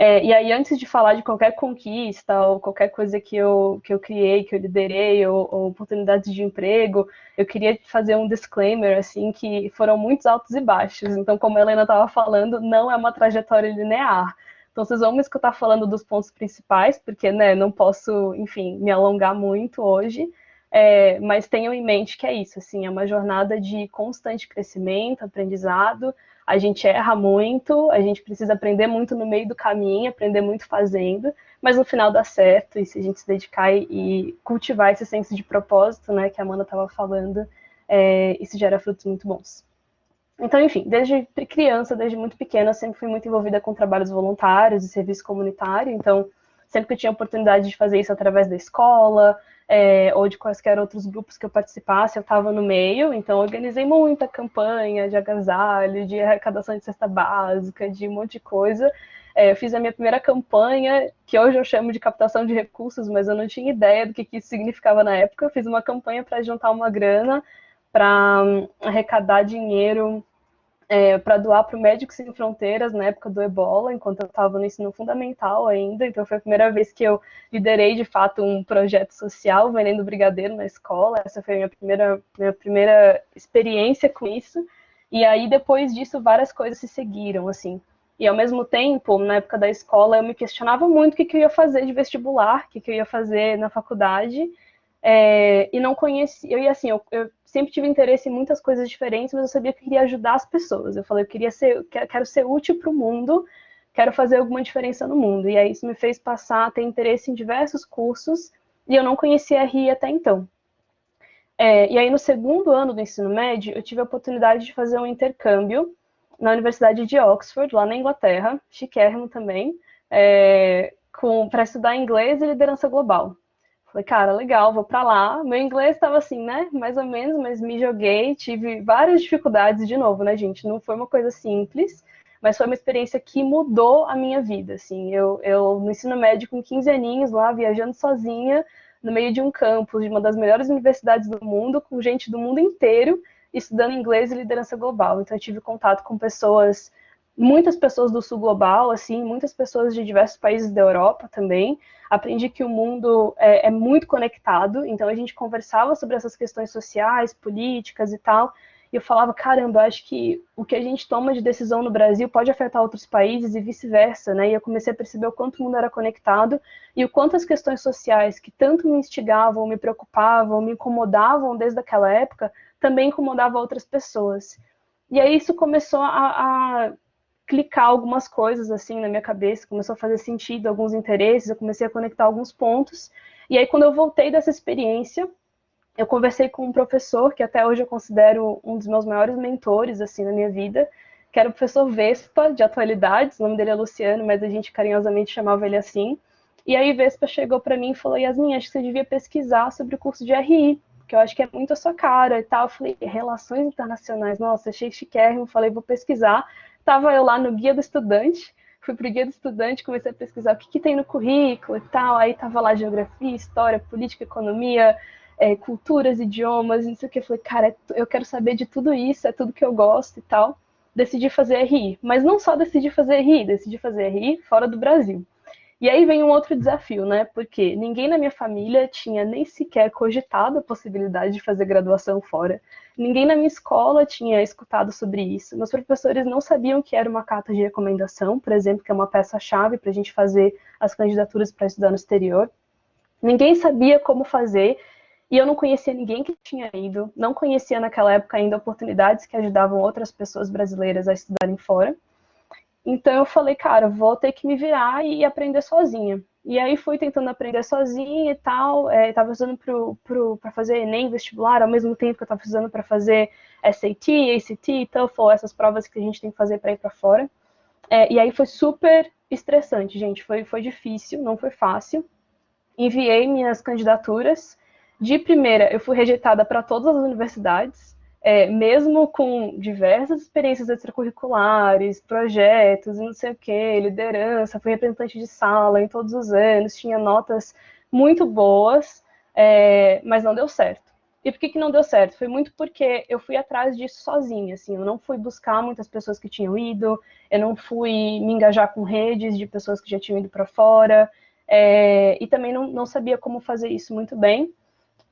S3: E aí, antes de falar de qualquer conquista ou qualquer coisa que eu criei, que eu liderei, ou oportunidades de emprego, eu queria fazer um disclaimer, assim, que foram muitos altos e baixos. Então, como a Helena estava falando, não é uma trajetória linear. Então, vocês vão me escutar falando dos pontos principais, porque, né, não posso, enfim, me alongar muito hoje, mas tenham em mente que é isso, assim, é uma jornada de constante crescimento, aprendizado. A gente erra muito, a gente precisa aprender muito no meio do caminho, aprender muito fazendo, mas no final dá certo, e se a gente se dedicar e cultivar esse senso de propósito, né, que a Amanda estava falando, isso gera frutos muito bons. Então, enfim, desde criança, desde muito pequena, eu sempre fui muito envolvida com trabalhos voluntários e serviço comunitário, então sempre que eu tinha oportunidade de fazer isso através da escola, ou de quaisquer outros grupos que eu participasse, eu estava no meio, então organizei muita campanha de agasalho, de arrecadação de cesta básica, de um monte de coisa. Eu fiz a minha primeira campanha, que hoje eu chamo de captação de recursos, mas eu não tinha ideia do que isso significava na época. Eu fiz uma campanha para juntar uma grana para arrecadar dinheiro para doar para o Médicos Sem Fronteiras na época do Ebola, enquanto eu estava no ensino fundamental ainda. Então foi a primeira vez que eu liderei de fato um projeto social vendendo brigadeiro na escola. Essa foi a minha primeira experiência com isso. E aí depois disso várias coisas se seguiram, assim. E ao mesmo tempo, na época da escola, eu me questionava muito o que eu ia fazer de vestibular, o que eu ia fazer na faculdade. E não conhecia, e assim, eu sempre tive interesse em muitas coisas diferentes, mas eu sabia que eu queria ajudar as pessoas. Eu falei, quero ser útil para o mundo, quero fazer alguma diferença no mundo. E aí isso me fez passar a ter interesse em diversos cursos, e eu não conhecia a RI até então. E aí no segundo ano do ensino médio, eu tive a oportunidade de fazer um intercâmbio na Universidade de Oxford, lá na Inglaterra, chiquérrimo também, para estudar inglês e liderança global. Falei, cara, legal, vou pra lá. Meu inglês estava assim, né, mais ou menos, mas me joguei, tive várias dificuldades de novo, né, gente? Não foi uma coisa simples, mas foi uma experiência que mudou a minha vida, assim. Eu no ensino médio, com 15 aninhos, lá, viajando sozinha, no meio de um campus, de uma das melhores universidades do mundo, com gente do mundo inteiro, estudando inglês e liderança global. Então, eu tive contato com pessoas, muitas pessoas do sul global, assim, muitas pessoas de diversos países da Europa também. Aprendi que o mundo é muito conectado, então a gente conversava sobre essas questões sociais, políticas e tal, e eu falava, caramba, acho que o que a gente toma de decisão no Brasil pode afetar outros países e vice-versa, né? E eu comecei a perceber o quanto o mundo era conectado e o quanto as questões sociais que tanto me instigavam, me preocupavam, me incomodavam desde aquela época, também incomodavam outras pessoas. E aí isso começou a clicar algumas coisas assim na minha cabeça, começou a fazer sentido alguns interesses, eu comecei a conectar alguns pontos. E aí quando eu voltei dessa experiência, eu conversei com um professor que até hoje eu considero um dos meus maiores mentores assim na minha vida, que era o professor Vespa de atualidades, o nome dele é Luciano, mas a gente carinhosamente chamava ele assim. E aí Vespa chegou para mim e falou: Yasmin, acho que você devia pesquisar sobre o curso de RI, que eu acho que é muito a sua cara e tal. Eu falei, relações internacionais, nossa, achei chiquérrimo, falei, vou pesquisar. Tava eu lá no Guia do Estudante, fui pro Guia do Estudante, comecei a pesquisar o que tem no currículo e tal, aí tava lá geografia, história, política, economia, culturas, idiomas, não sei o que. Eu falei, cara, eu quero saber de tudo isso, é tudo que eu gosto e tal. Decidi fazer RI, mas não só decidi fazer RI fora do Brasil. E aí vem um outro desafio, né? Porque ninguém na minha família tinha nem sequer cogitado a possibilidade de fazer graduação fora. Ninguém na minha escola tinha escutado sobre isso. Meus professores não sabiam que era uma carta de recomendação, por exemplo, que é uma peça-chave para a gente fazer as candidaturas para estudar no exterior. Ninguém sabia como fazer e eu não conhecia ninguém que tinha ido. Não conhecia naquela época ainda oportunidades que ajudavam outras pessoas brasileiras a estudarem fora. Então eu falei, cara, vou ter que me virar e aprender sozinha. E aí fui tentando aprender sozinha e tal. Estava usando para fazer Enem, vestibular, ao mesmo tempo que eu estava usando para fazer SAT, ACT, TOEFL, essas provas que a gente tem que fazer para ir para fora. E aí foi super estressante, gente. Foi difícil, não foi fácil. Enviei minhas candidaturas. De primeira, eu fui rejeitada para todas as universidades. Mesmo com diversas experiências extracurriculares, projetos, não sei o que, liderança, fui representante de sala em todos os anos, tinha notas muito boas, mas não deu certo. E por que que não deu certo? Foi muito porque eu fui atrás disso sozinha, assim, eu não fui buscar muitas pessoas que tinham ido, eu não fui me engajar com redes de pessoas que já tinham ido para fora, e também não sabia como fazer isso muito bem.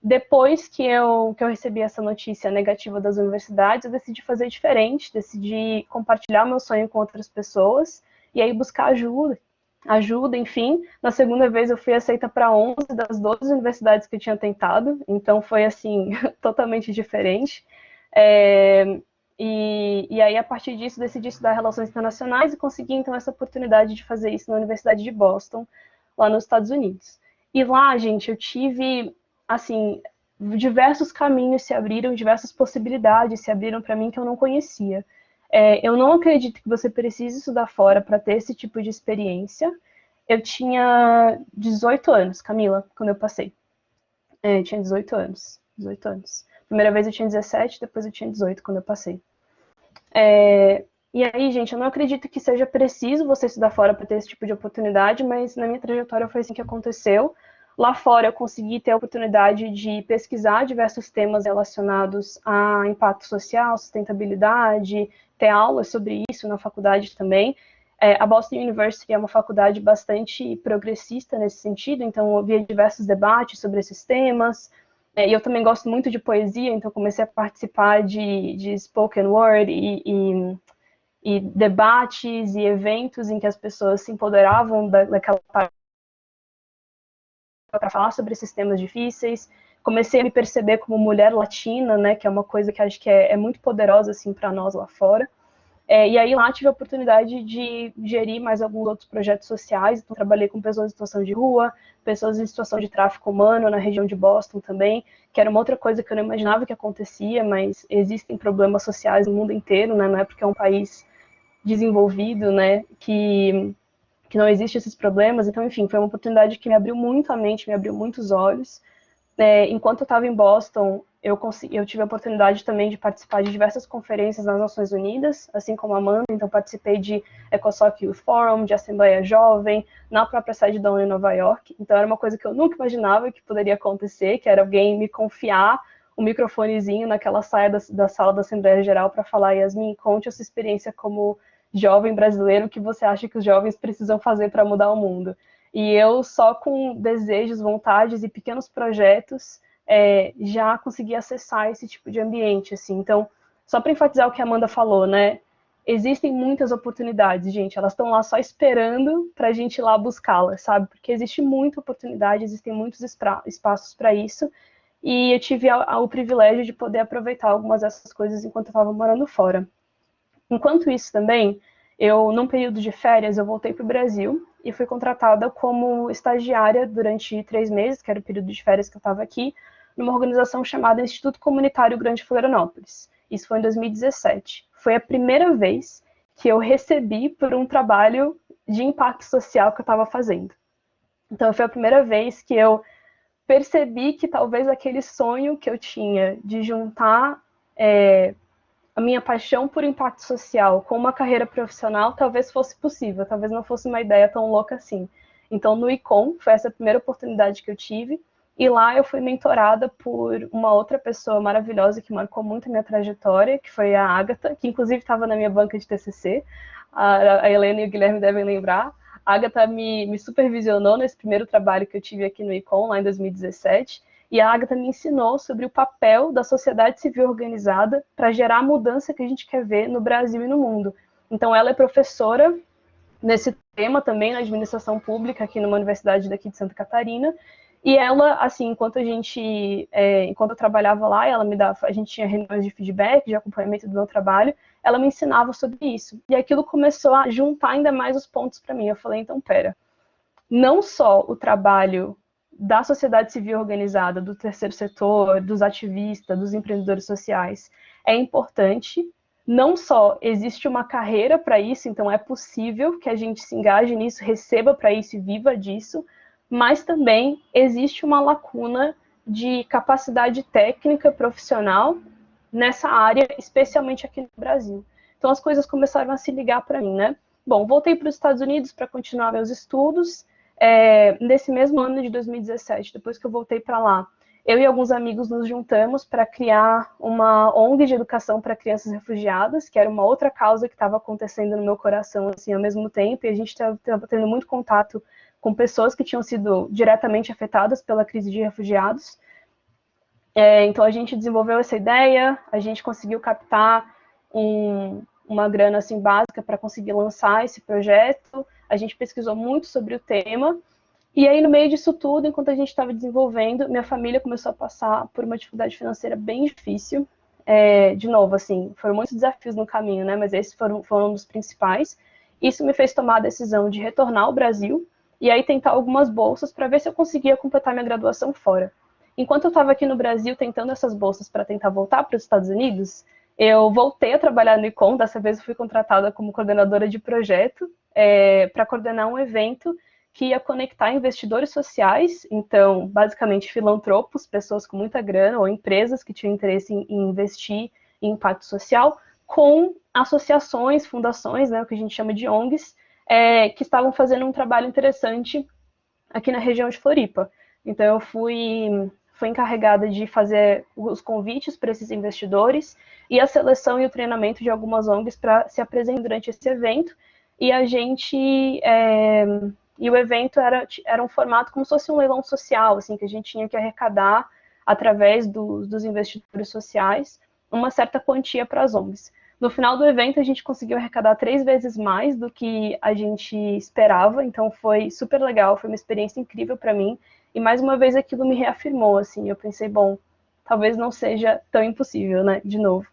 S3: Depois que eu recebi essa notícia negativa das universidades, eu decidi fazer diferente, decidi compartilhar meu sonho com outras pessoas, e aí buscar ajuda, enfim. Na segunda vez eu fui aceita para 11 das 12 universidades que eu tinha tentado, então foi assim, totalmente diferente. É, e aí, a partir disso, decidi estudar Relações Internacionais e consegui, então, essa oportunidade de fazer isso na Universidade de Boston, lá nos Estados Unidos. E lá, gente, eu tive, assim, diversos caminhos se abriram, diversas possibilidades se abriram para mim que eu não conhecia. Eu não acredito que você precise estudar fora para ter esse tipo de experiência. Eu tinha 18 anos, Camila, quando eu passei. Eu tinha 18 anos. 18 anos. Primeira vez eu tinha 17, depois eu tinha 18 quando eu passei. E aí, gente, eu não acredito que seja preciso você estudar fora para ter esse tipo de oportunidade, mas na minha trajetória foi assim que aconteceu. Lá fora eu consegui ter a oportunidade de pesquisar diversos temas relacionados a impacto social, sustentabilidade, ter aulas sobre isso na faculdade também. A Boston University é uma faculdade bastante progressista nesse sentido, então eu havia diversos debates sobre esses temas. E eu também gosto muito de poesia, então comecei a participar de spoken word e debates e eventos em que as pessoas se empoderavam daquela parte para falar sobre esses temas difíceis. Comecei a me perceber como mulher latina, né, que é uma coisa que acho que é muito poderosa assim para nós lá fora. E aí lá tive a oportunidade de gerir mais alguns outros projetos sociais. Então trabalhei com pessoas em situação de rua, pessoas em situação de tráfico humano na região de Boston também, que era uma outra coisa que eu não imaginava que acontecia, mas existem problemas sociais no mundo inteiro, né? Não é porque é um país desenvolvido, né, que não existe esses problemas. Então, enfim, foi uma oportunidade que me abriu muito a mente, me abriu muitos olhos. Enquanto eu estava em Boston, eu tive a oportunidade também de participar de diversas conferências nas Nações Unidas, assim como a Amanda. Então, participei de ECOSOC Youth Forum, de Assembleia Jovem, na própria sede da ONU em Nova York. Então, era uma coisa que eu nunca imaginava que poderia acontecer, que era alguém me confiar um microfonezinho naquela saia da sala da Assembleia Geral para falar: Yasmin, conte a sua experiência como jovem brasileiro, o que você acha que os jovens precisam fazer para mudar o mundo. E eu só com desejos, vontades e pequenos projetos já consegui acessar esse tipo de ambiente, assim. Então, só para enfatizar o que a Amanda falou, né? Existem muitas oportunidades, gente. Elas estão lá só esperando para a gente ir lá buscá-las, sabe? Porque existe muita oportunidade, existem muitos espaços para isso. E eu tive o privilégio de poder aproveitar algumas dessas coisas enquanto eu estava morando fora. Enquanto isso também, num período de férias, eu voltei para o Brasil e fui contratada como estagiária durante 3 meses, que era o período de férias que eu estava aqui, numa organização chamada Instituto Comunitário Grande Florianópolis. Isso foi em 2017. Foi a primeira vez que eu recebi por um trabalho de impacto social que eu estava fazendo. Então, foi a primeira vez que eu percebi que talvez aquele sonho que eu tinha de juntar a minha paixão por impacto social com uma carreira profissional talvez fosse possível, talvez não fosse uma ideia tão louca assim. Então, no ICOM, foi essa a primeira oportunidade que eu tive, e lá eu fui mentorada por uma outra pessoa maravilhosa que marcou muito a minha trajetória, que foi a Agatha, que inclusive estava na minha banca de TCC, a Helena e o Guilherme devem lembrar. A Agatha me supervisionou nesse primeiro trabalho que eu tive aqui no ICOM, lá em 2017, e a Agatha me ensinou sobre o papel da sociedade civil organizada para gerar a mudança que a gente quer ver no Brasil e no mundo. Então, ela é professora nesse tema também, na administração pública, aqui numa universidade daqui de Santa Catarina. E ela, assim, enquanto eu trabalhava lá, a gente tinha reuniões de feedback, de acompanhamento do meu trabalho, ela me ensinava sobre isso. E aquilo começou a juntar ainda mais os pontos para mim. Eu falei, então, pera, não só o trabalho da sociedade civil organizada, do terceiro setor, dos ativistas, dos empreendedores sociais, é importante. Não só existe uma carreira para isso, então é possível que a gente se engaje nisso, receba para isso e viva disso, mas também existe uma lacuna de capacidade técnica profissional nessa área, especialmente aqui no Brasil. Então as coisas começaram a se ligar para mim, né? Bom, voltei para os Estados Unidos para continuar meus estudos. Nesse mesmo ano de 2017, depois que eu voltei para lá,
S4: eu e alguns amigos nos juntamos para criar uma ONG de educação para crianças refugiadas, que era uma outra causa que estava acontecendo no meu coração assim, ao mesmo tempo, e a gente estava tendo muito contato com pessoas que tinham sido diretamente afetadas pela crise de refugiados. Então a gente desenvolveu essa ideia, a gente conseguiu captar uma grana assim, básica para conseguir lançar esse projeto, a gente pesquisou muito sobre o tema, e aí no meio disso tudo, enquanto a gente estava desenvolvendo, minha família começou a passar por uma dificuldade financeira bem difícil. De novo, assim, foram muitos desafios no caminho, né, mas esses foram um dos principais. Isso me fez tomar a decisão de retornar ao Brasil, e aí tentar algumas bolsas para ver se eu conseguia completar minha graduação fora. Enquanto eu estava aqui no Brasil tentando essas bolsas para tentar voltar para os Estados Unidos, eu voltei a trabalhar no ICOM, dessa vez eu fui contratada como coordenadora de projeto, para coordenar um evento que ia conectar investidores sociais, então, basicamente, filantropos, pessoas com muita grana, ou empresas que tinham interesse em investir em impacto social, com associações, fundações, né, o que a gente chama de ONGs, que estavam fazendo um trabalho interessante aqui na região de Floripa. Então, eu fui encarregada de fazer os convites para esses investidores e a seleção e o treinamento de algumas ONGs para se apresentar durante esse evento. E a gente... E o evento era um formato como se fosse um leilão social, assim, que a gente tinha que arrecadar, através dos investidores sociais, uma certa quantia para as ONGs. No final do evento, a gente conseguiu arrecadar 3 vezes mais do que a gente esperava, então foi super legal, foi uma experiência incrível para mim, e mais uma vez aquilo me reafirmou, assim, eu pensei, bom, talvez não seja tão impossível, né, de novo.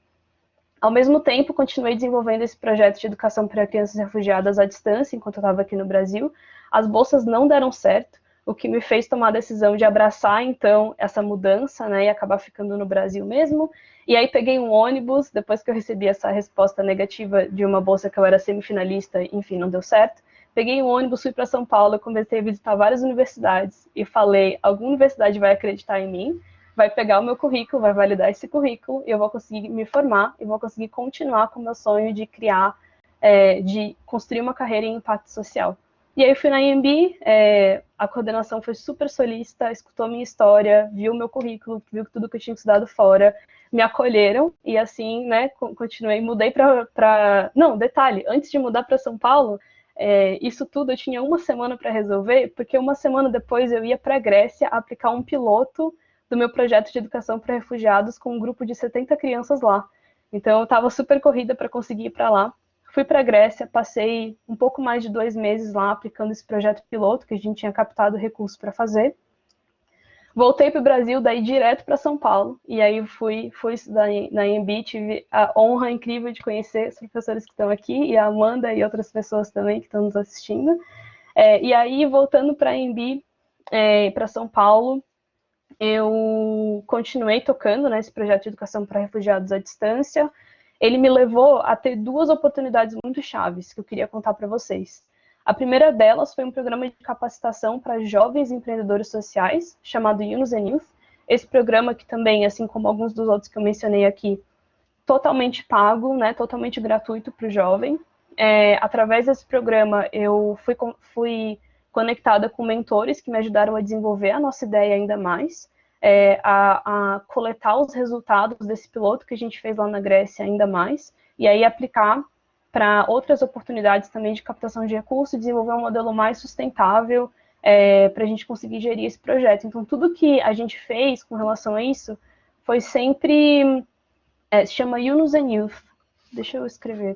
S4: Ao mesmo tempo, continuei desenvolvendo esse projeto de educação para crianças refugiadas à distância, enquanto eu estava aqui no Brasil. As bolsas não deram certo, o que me fez tomar a decisão de abraçar, então, essa mudança, né, e acabar ficando no Brasil mesmo. E aí peguei um ônibus, depois que eu recebi essa resposta negativa de uma bolsa que eu era semifinalista, enfim, não deu certo. Peguei um ônibus, fui para São Paulo, comecei a visitar várias universidades e falei, alguma universidade vai acreditar em mim, vai pegar o meu currículo, vai validar esse currículo, e eu vou conseguir me formar, e vou conseguir continuar com o meu sonho de criar, de construir uma carreira em impacto social. E aí eu fui na IMB, a coordenação foi super solícita, escutou minha história, viu meu currículo, viu tudo que eu tinha estudado fora, me acolheram, e assim, né, continuei, mudei para... Não, detalhe, antes de mudar para São Paulo, isso tudo eu tinha uma semana para resolver, porque uma semana depois eu ia para a Grécia aplicar um piloto do meu projeto de educação para refugiados com um grupo de 70 crianças lá. Então eu estava super corrida para conseguir ir para lá. Fui para a Grécia, passei um pouco mais de 2 meses lá aplicando esse projeto piloto que a gente tinha captado recursos para fazer. Voltei para o Brasil, daí direto para São Paulo, e aí fui estudar na IMB, tive a honra incrível de conhecer os professores que estão aqui, e a Amanda e outras pessoas também que estão nos assistindo. E aí, voltando para a IMB, para São Paulo, eu continuei tocando nesse projeto de educação para refugiados à distância. Ele me levou a ter 2 oportunidades muito chaves que eu queria contar para vocês. A primeira delas foi um programa de capacitação para jovens empreendedores sociais, chamado Yunus and Youth. Esse programa que também, assim como alguns dos outros que eu mencionei aqui, totalmente pago, né, totalmente gratuito para o jovem. Através desse programa, eu fui conectada com mentores que me ajudaram a desenvolver a nossa ideia ainda mais, a coletar os resultados desse piloto que a gente fez lá na Grécia ainda mais, e aí aplicar para outras oportunidades também de captação de recursos e desenvolver um modelo mais sustentável para a gente conseguir gerir esse projeto. Então, tudo que a gente fez com relação a isso foi sempre... se chama Yunus and Youth. Deixa eu escrever.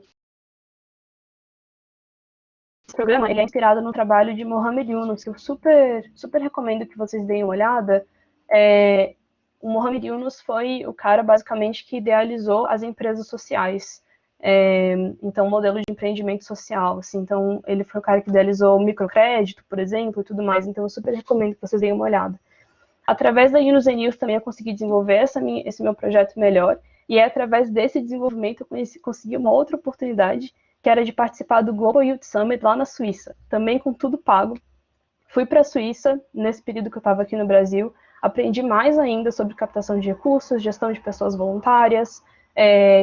S4: Esse programa ele é inspirado no trabalho de Mohamed Yunus, que eu super recomendo que vocês deem uma olhada. O Mohamed Yunus foi o cara, basicamente, que idealizou as empresas sociais. Então, o modelo de empreendimento social. Assim, então, ele foi o cara que idealizou o microcrédito, por exemplo, e tudo mais. Então, eu super recomendo que vocês deem uma olhada. Através da Yunus and Youth também eu consegui desenvolver esse meu projeto melhor. E através desse desenvolvimento eu consegui uma outra oportunidade, que era de participar do Global Youth Summit lá na Suíça, também com tudo pago. Fui para a Suíça, nesse período que eu estava aqui no Brasil, aprendi mais ainda sobre captação de recursos, gestão de pessoas voluntárias,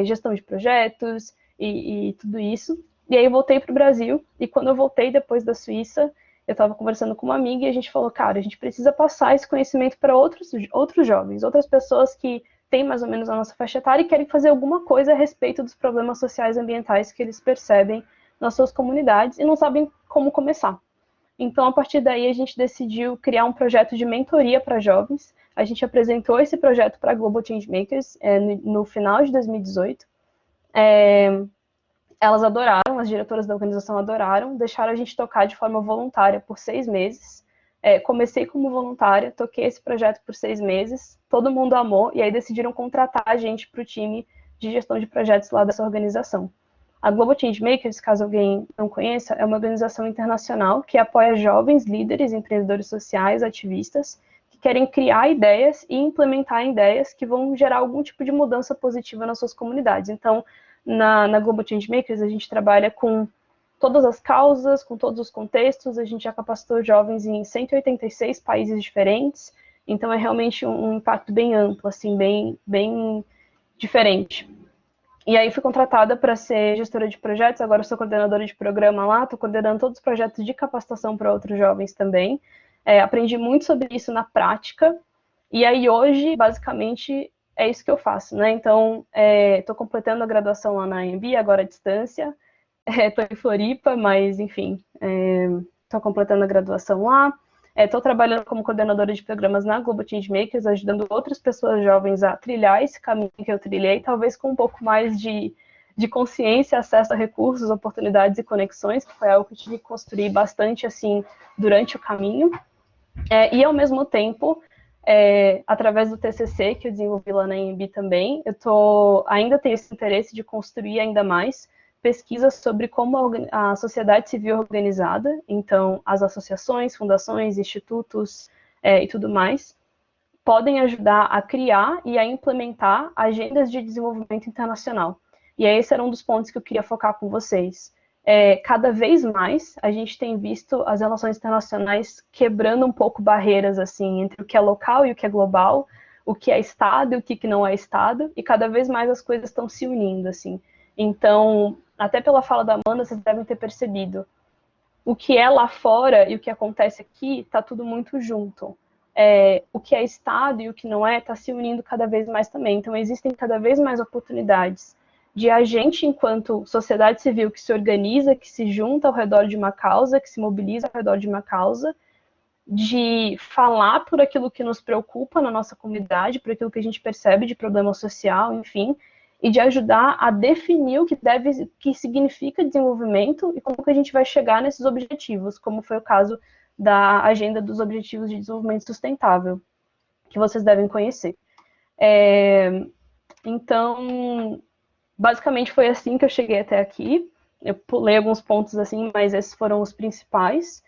S4: gestão de projetos e tudo isso. E aí eu voltei para o Brasil, e quando eu voltei depois da Suíça, eu estava conversando com uma amiga e a gente falou, cara, a gente precisa passar esse conhecimento para outros jovens, outras pessoas que têm mais ou menos a nossa faixa etária e querem fazer alguma coisa a respeito dos problemas sociais e ambientais que eles percebem nas suas comunidades e não sabem como começar. Então, a partir daí, a gente decidiu criar um projeto de mentoria para jovens. A gente apresentou esse projeto para a Global Changemakers no final de 2018. Elas adoraram, as diretoras da organização adoraram, deixaram a gente tocar de forma voluntária por 6 meses. Comecei como voluntária, toquei esse projeto por 6 meses, todo mundo amou, e aí decidiram contratar a gente para o time de gestão de projetos lá dessa organização. A Global Changemakers, caso alguém não conheça, é uma organização internacional que apoia jovens líderes, empreendedores sociais, ativistas, que querem criar ideias e implementar ideias que vão gerar algum tipo de mudança positiva nas suas comunidades. Então, na Global Changemakers, a gente trabalha com todas as causas, com todos os contextos, a gente já capacitou jovens em 186 países diferentes, então é realmente um impacto bem amplo, assim, bem diferente. E aí fui contratada para ser gestora de projetos, agora eu sou coordenadora de programa lá, estou coordenando todos os projetos de capacitação para outros jovens também. Aprendi muito sobre isso na prática, e aí hoje, basicamente, é isso que eu faço, né? Então, estou completando a graduação lá na AMB, agora à distância. Estou em Floripa, mas, enfim, estou completando a graduação lá. Estou trabalhando como coordenadora de programas na Global Changemakers, ajudando outras pessoas jovens a trilhar esse caminho que eu trilhei, talvez com um pouco mais de consciência, acesso a recursos, oportunidades e conexões, que foi algo que eu tive que construir bastante, assim, durante o caminho. E, ao mesmo tempo, através do TCC, que eu desenvolvi lá na AMB também, ainda tenho esse interesse de construir ainda mais pesquisas sobre como a sociedade civil é organizada, então as associações, fundações, institutos e tudo mais, podem ajudar a criar e a implementar agendas de desenvolvimento internacional. E esse era um dos pontos que eu queria focar com vocês. Cada vez mais a gente tem visto as relações internacionais quebrando um pouco barreiras assim, entre o que é local e o que é global, o que é Estado e o que não é Estado, e cada vez mais as coisas estão se unindo, assim. Então, até pela fala da Amanda, vocês devem ter percebido. O que é lá fora e o que acontece aqui está tudo muito junto. O que é Estado e o que não é está se unindo cada vez mais também. Então, existem cada vez mais oportunidades de a gente, enquanto sociedade civil que se organiza, que se junta ao redor de uma causa, que se mobiliza ao redor de uma causa, de falar por aquilo que nos preocupa na nossa comunidade, por aquilo que a gente percebe de problema social, enfim, e de ajudar a definir o que significa desenvolvimento e como que a gente vai chegar nesses objetivos, como foi o caso da Agenda dos Objetivos de Desenvolvimento Sustentável, que vocês devem conhecer. Então, basicamente foi assim que eu cheguei até aqui. Eu pulei alguns pontos assim, mas esses foram os principais.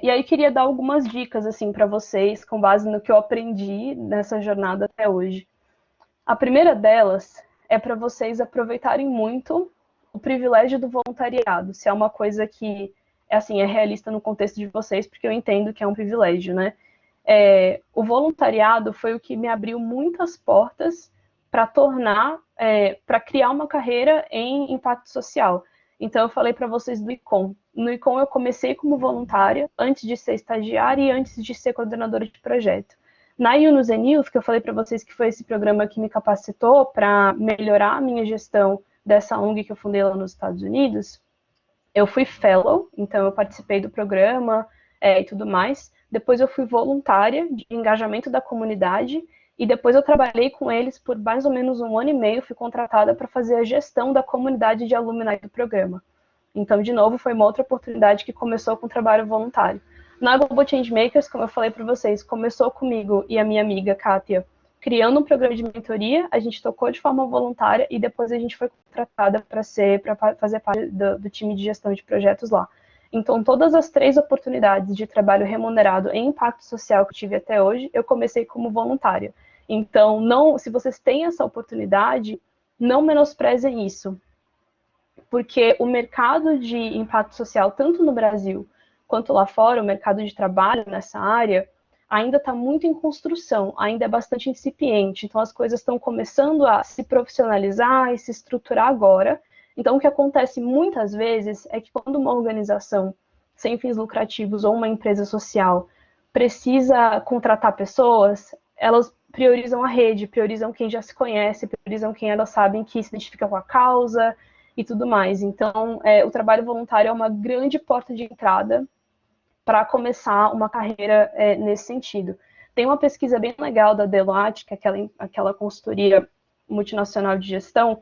S4: E aí queria dar algumas dicas assim para vocês, com base no que eu aprendi nessa jornada até hoje. A primeira delas é para vocês aproveitarem muito o privilégio do voluntariado, se é uma coisa que é realista no contexto de vocês, porque eu entendo que é um privilégio, né? O voluntariado foi o que me abriu muitas portas para para criar uma carreira em impacto social. Então, eu falei para vocês do ICOM. No ICOM, eu comecei como voluntária, antes de ser estagiária e antes de ser coordenadora de projeto. Na Yunus and Youth, que eu falei para vocês que foi esse programa que me capacitou para melhorar a minha gestão dessa ONG que eu fundei lá nos Estados Unidos, eu fui fellow, então eu participei do programa e tudo mais. Depois eu fui voluntária de engajamento da comunidade e depois eu trabalhei com eles por mais ou menos 1 ano e meio, fui contratada para fazer a gestão da comunidade de alumni do programa. Então, de novo, foi uma outra oportunidade que começou com trabalho voluntário. Na Global Changemakers, como eu falei para vocês, começou comigo e a minha amiga, Kátia, criando um programa de mentoria, a gente tocou de forma voluntária e depois a gente foi contratada para fazer parte do time de gestão de projetos lá. Então, todas as 3 oportunidades de trabalho remunerado em impacto social que eu tive até hoje, eu comecei como voluntária. Então, se vocês têm essa oportunidade, não menosprezem isso. Porque o mercado de impacto social, tanto no Brasil quanto lá fora, o mercado de trabalho nessa área, ainda está muito em construção, ainda é bastante incipiente. Então, as coisas estão começando a se profissionalizar e se estruturar agora. Então, o que acontece muitas vezes é que quando uma organização sem fins lucrativos ou uma empresa social precisa contratar pessoas, elas priorizam a rede, priorizam quem já se conhece, priorizam quem elas sabem que se identifica com a causa e tudo mais. Então, o trabalho voluntário é uma grande porta de entrada para começar uma carreira nesse sentido. Tem uma pesquisa bem legal da Deloitte, que é aquela consultoria multinacional de gestão,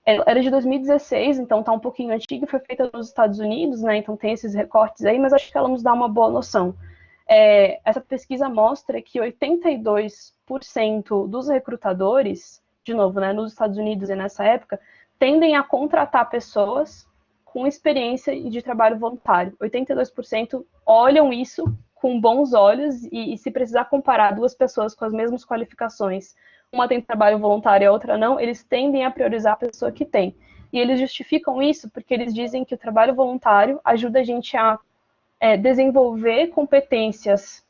S4: era de 2016, então está um pouquinho antiga, foi feita nos Estados Unidos, né? Então tem esses recortes aí, mas acho que ela nos dá uma boa noção. Essa pesquisa mostra que 82% dos recrutadores, de novo, né, nos Estados Unidos e nessa época, tendem a contratar pessoas com experiência de trabalho voluntário. 82% olham isso com bons olhos e se precisar comparar duas pessoas com as mesmas qualificações, uma tem trabalho voluntário e a outra não, eles tendem a priorizar a pessoa que tem. E eles justificam isso porque eles dizem que o trabalho voluntário ajuda a gente a desenvolver competências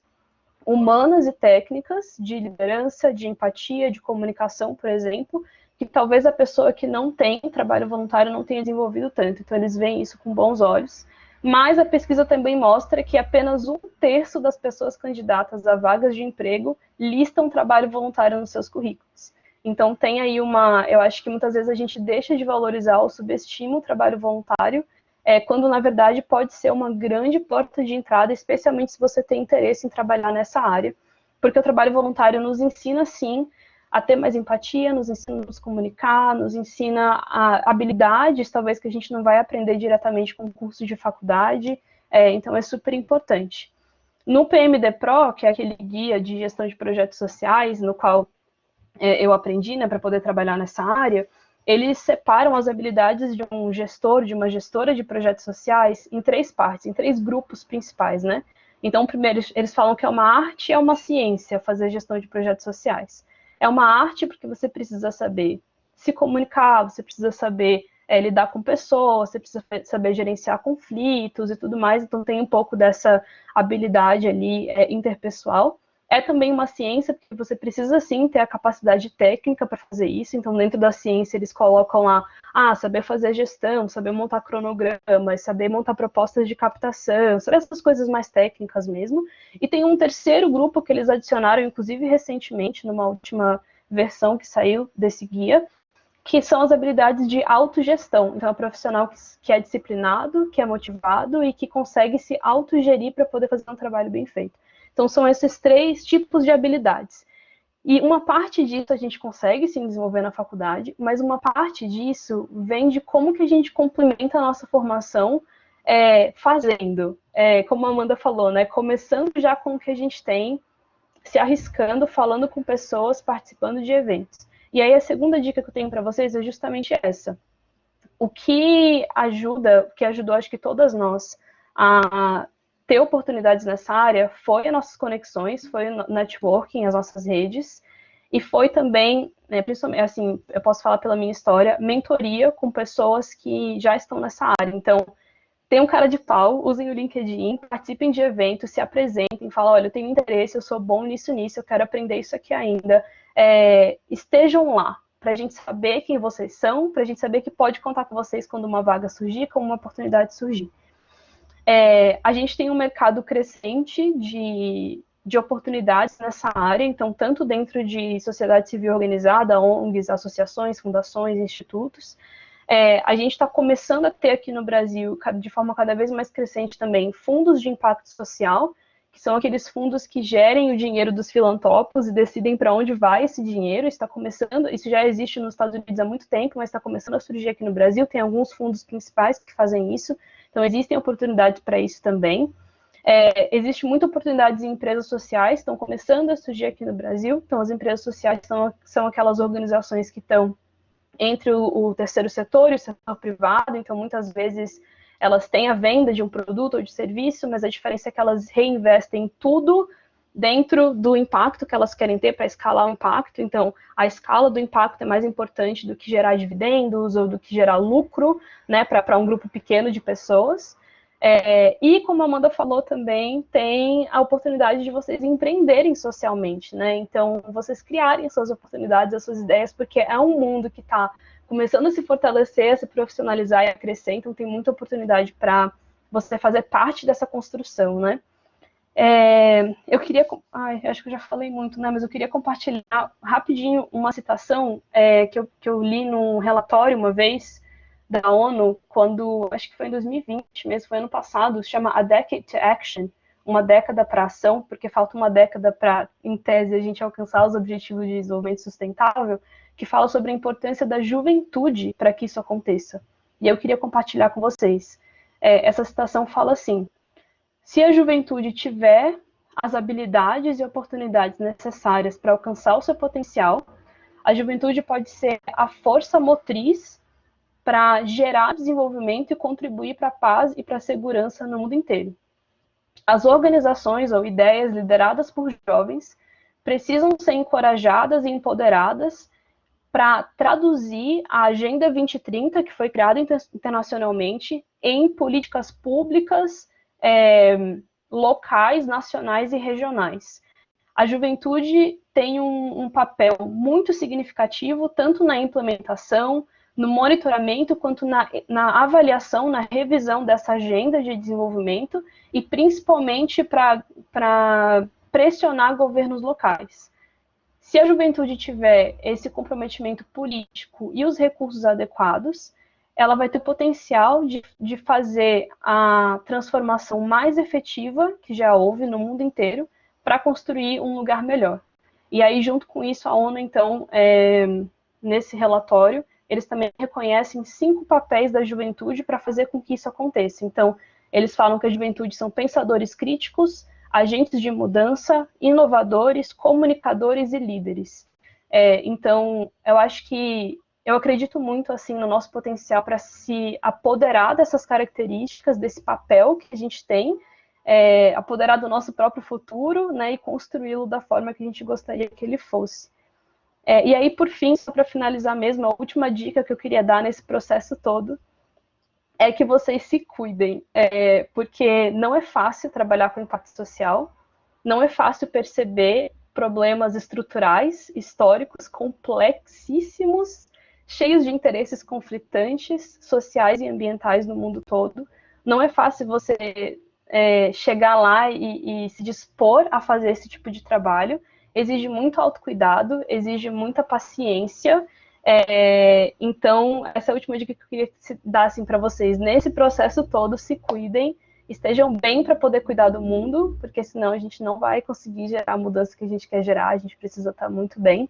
S4: humanas e técnicas de liderança, de empatia, de comunicação, por exemplo, que talvez a pessoa que não tem trabalho voluntário não tenha desenvolvido tanto. Então, eles veem isso com bons olhos. Mas a pesquisa também mostra que apenas 1/3 das pessoas candidatas a vagas de emprego listam trabalho voluntário nos seus currículos. Então, tem aí eu acho que muitas vezes a gente deixa de valorizar ou subestima o trabalho voluntário, quando na verdade pode ser uma grande porta de entrada, especialmente se você tem interesse em trabalhar nessa área, porque o trabalho voluntário nos ensina, sim, a ter mais empatia, nos ensina a nos comunicar, nos ensina habilidades, talvez que a gente não vai aprender diretamente com curso de faculdade, então é super importante. No PMD Pro, que é aquele guia de gestão de projetos sociais, no qual eu aprendi, né, para poder trabalhar nessa área, eles separam as habilidades de um gestor, de uma gestora de projetos sociais, em 3 partes, em 3 grupos principais, né? Então, primeiro, eles falam que é uma arte e é uma ciência fazer gestão de projetos sociais. É uma arte porque você precisa saber se comunicar, você precisa saber lidar com pessoas, você precisa saber gerenciar conflitos e tudo mais, então tem um pouco dessa habilidade ali interpessoal. É também uma ciência, porque você precisa, sim, ter a capacidade técnica para fazer isso. Então, dentro da ciência, eles colocam lá, saber fazer gestão, saber montar cronogramas, saber montar propostas de captação, saber essas coisas mais técnicas mesmo. E tem um terceiro grupo que eles adicionaram, inclusive, recentemente, numa última versão que saiu desse guia, que são as habilidades de autogestão. Então, é um profissional que é disciplinado, que é motivado e que consegue se autogerir para poder fazer um trabalho bem feito. Então, são esses 3 tipos de habilidades. E uma parte disso a gente consegue sim desenvolver na faculdade, mas uma parte disso vem de como que a gente complementa a nossa formação fazendo. Como a Amanda falou, né? Começando já com o que a gente tem, se arriscando, falando com pessoas, participando de eventos. E aí a segunda dica que eu tenho para vocês é justamente essa. O que ajudou acho que todas nós a ter oportunidades nessa área foi as nossas conexões, foi o networking, as nossas redes, e foi também, principalmente, assim, eu posso falar pela minha história, mentoria com pessoas que já estão nessa área. Então, tem um cara de pau, usem o LinkedIn, participem de eventos, se apresentem, falem, olha, eu tenho interesse, eu sou bom nisso, eu quero aprender isso aqui ainda. Estejam lá, para a gente saber quem vocês são, para a gente saber que pode contar com vocês quando uma vaga surgir, quando uma oportunidade surgir. A gente tem um mercado crescente de oportunidades nessa área, então, tanto dentro de sociedade civil organizada, ONGs, associações, fundações, institutos. A gente está começando a ter aqui no Brasil, de forma cada vez mais crescente também, fundos de impacto social, que são aqueles fundos que gerem o dinheiro dos filantropos e decidem para onde vai esse dinheiro. Está começando, isso já existe nos Estados Unidos há muito tempo, mas está começando a surgir aqui no Brasil. Tem alguns fundos principais que fazem isso, então existem oportunidades para isso também. Existe muita oportunidades em empresas sociais, estão começando a surgir aqui no Brasil. Então, as empresas sociais são aquelas organizações que estão entre o terceiro setor e o setor privado, então muitas vezes elas têm a venda de um produto ou de serviço, mas a diferença é que elas reinvestem tudo dentro do impacto que elas querem ter para escalar o impacto. Então, a escala do impacto é mais importante do que gerar dividendos ou do que gerar lucro, né, para um grupo pequeno de pessoas. E, como a Amanda falou também, tem a oportunidade de vocês empreenderem socialmente, né? Então, vocês criarem as suas oportunidades, as suas ideias, porque é um mundo que está começando a se fortalecer, a se profissionalizar e a crescer, então tem muita oportunidade para você fazer parte dessa construção, né? Eu queria... acho que eu já falei muito, né? Mas eu queria compartilhar rapidinho uma citação que eu li num relatório uma vez da ONU, acho que foi em 2020 mesmo, foi ano passado, se chama A Decade to Action, uma década para ação, porque falta uma década para, em tese, a gente alcançar os objetivos de desenvolvimento sustentável, que fala sobre a importância da juventude para que isso aconteça. E eu queria compartilhar com vocês. Essa citação fala assim: se a juventude tiver as habilidades e oportunidades necessárias para alcançar o seu potencial, a juventude pode ser a força motriz para gerar desenvolvimento e contribuir para a paz e para a segurança no mundo inteiro. As organizações ou ideias lideradas por jovens precisam ser encorajadas e empoderadas para traduzir a Agenda 2030, que foi criada internacionalmente, em políticas públicas locais, nacionais e regionais. A juventude tem um papel muito significativo, tanto na implementação, no monitoramento, quanto na avaliação, na revisão dessa agenda de desenvolvimento, e principalmente para pressionar governos locais. Se a juventude tiver esse comprometimento político e os recursos adequados, ela vai ter potencial de fazer a transformação mais efetiva que já houve no mundo inteiro para construir um lugar melhor. E aí, junto com isso, a ONU, então, nesse relatório, eles também reconhecem 5 papéis da juventude para fazer com que isso aconteça. Então, eles falam que a juventude são pensadores críticos, agentes de mudança, inovadores, comunicadores e líderes. Então, eu acredito muito assim no nosso potencial para se apoderar dessas características, desse papel que a gente tem, apoderar do nosso próprio futuro, né, e construí-lo da forma que a gente gostaria que ele fosse. E aí, por fim, só para finalizar mesmo, a última dica que eu queria dar nesse processo todo é que vocês se cuidem, porque não é fácil trabalhar com impacto social, não é fácil perceber problemas estruturais, históricos, complexíssimos, cheios de interesses conflitantes, sociais e ambientais no mundo todo. Não é fácil você chegar lá e se dispor a fazer esse tipo de trabalho. Exige muito autocuidado, exige muita paciência. Então, essa é a última dica que eu queria dar assim, para vocês. Nesse processo todo, se cuidem, estejam bem para poder cuidar do mundo, porque senão a gente não vai conseguir gerar a mudança que a gente quer gerar, a gente precisa estar muito bem.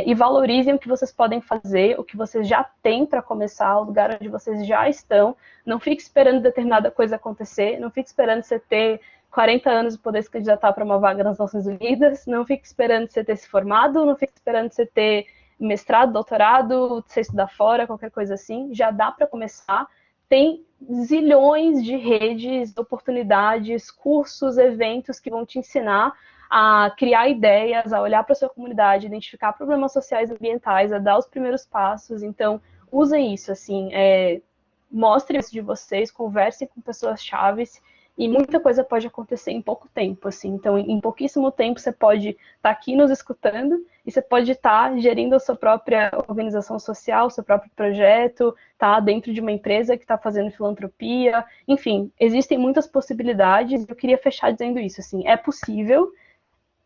S4: E valorizem o que vocês podem fazer, o que vocês já têm para começar, o lugar onde vocês já estão. Não fique esperando determinada coisa acontecer, não fique esperando você ter 40 anos e poder se candidatar para uma vaga nas Nações Unidas, não fique esperando você ter se formado, não fique esperando você ter mestrado, doutorado, você estudar fora, qualquer coisa assim. Já dá para começar. Tem zilhões de redes, oportunidades, cursos, eventos que vão te ensinar a criar ideias, a olhar para a sua comunidade, identificar problemas sociais e ambientais, a dar os primeiros passos. Então, usem isso, assim, mostrem isso de vocês, conversem com pessoas chaves, e muita coisa pode acontecer em pouco tempo, assim. Então, em pouquíssimo tempo, você pode estar aqui nos escutando e você pode estar gerindo a sua própria organização social, seu próprio projeto, tá dentro de uma empresa que está fazendo filantropia. Enfim, existem muitas possibilidades. Eu queria fechar dizendo isso, assim, é possível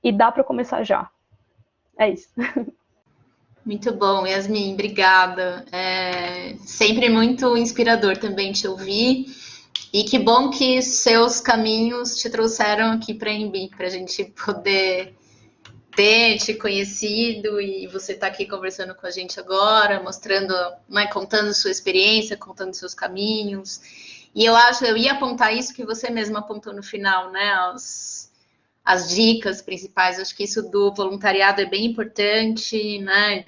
S4: e dá para começar já. É isso.
S1: Muito bom, Yasmin, obrigada. Sempre muito inspirador também te ouvir. E que bom que seus caminhos te trouxeram aqui para a Embi, para a gente poder ter te conhecido e você está aqui conversando com a gente agora, mostrando, né, contando sua experiência, contando seus caminhos. E eu ia apontar isso que você mesma apontou no final, né? As dicas principais. Acho que isso do voluntariado é bem importante, né?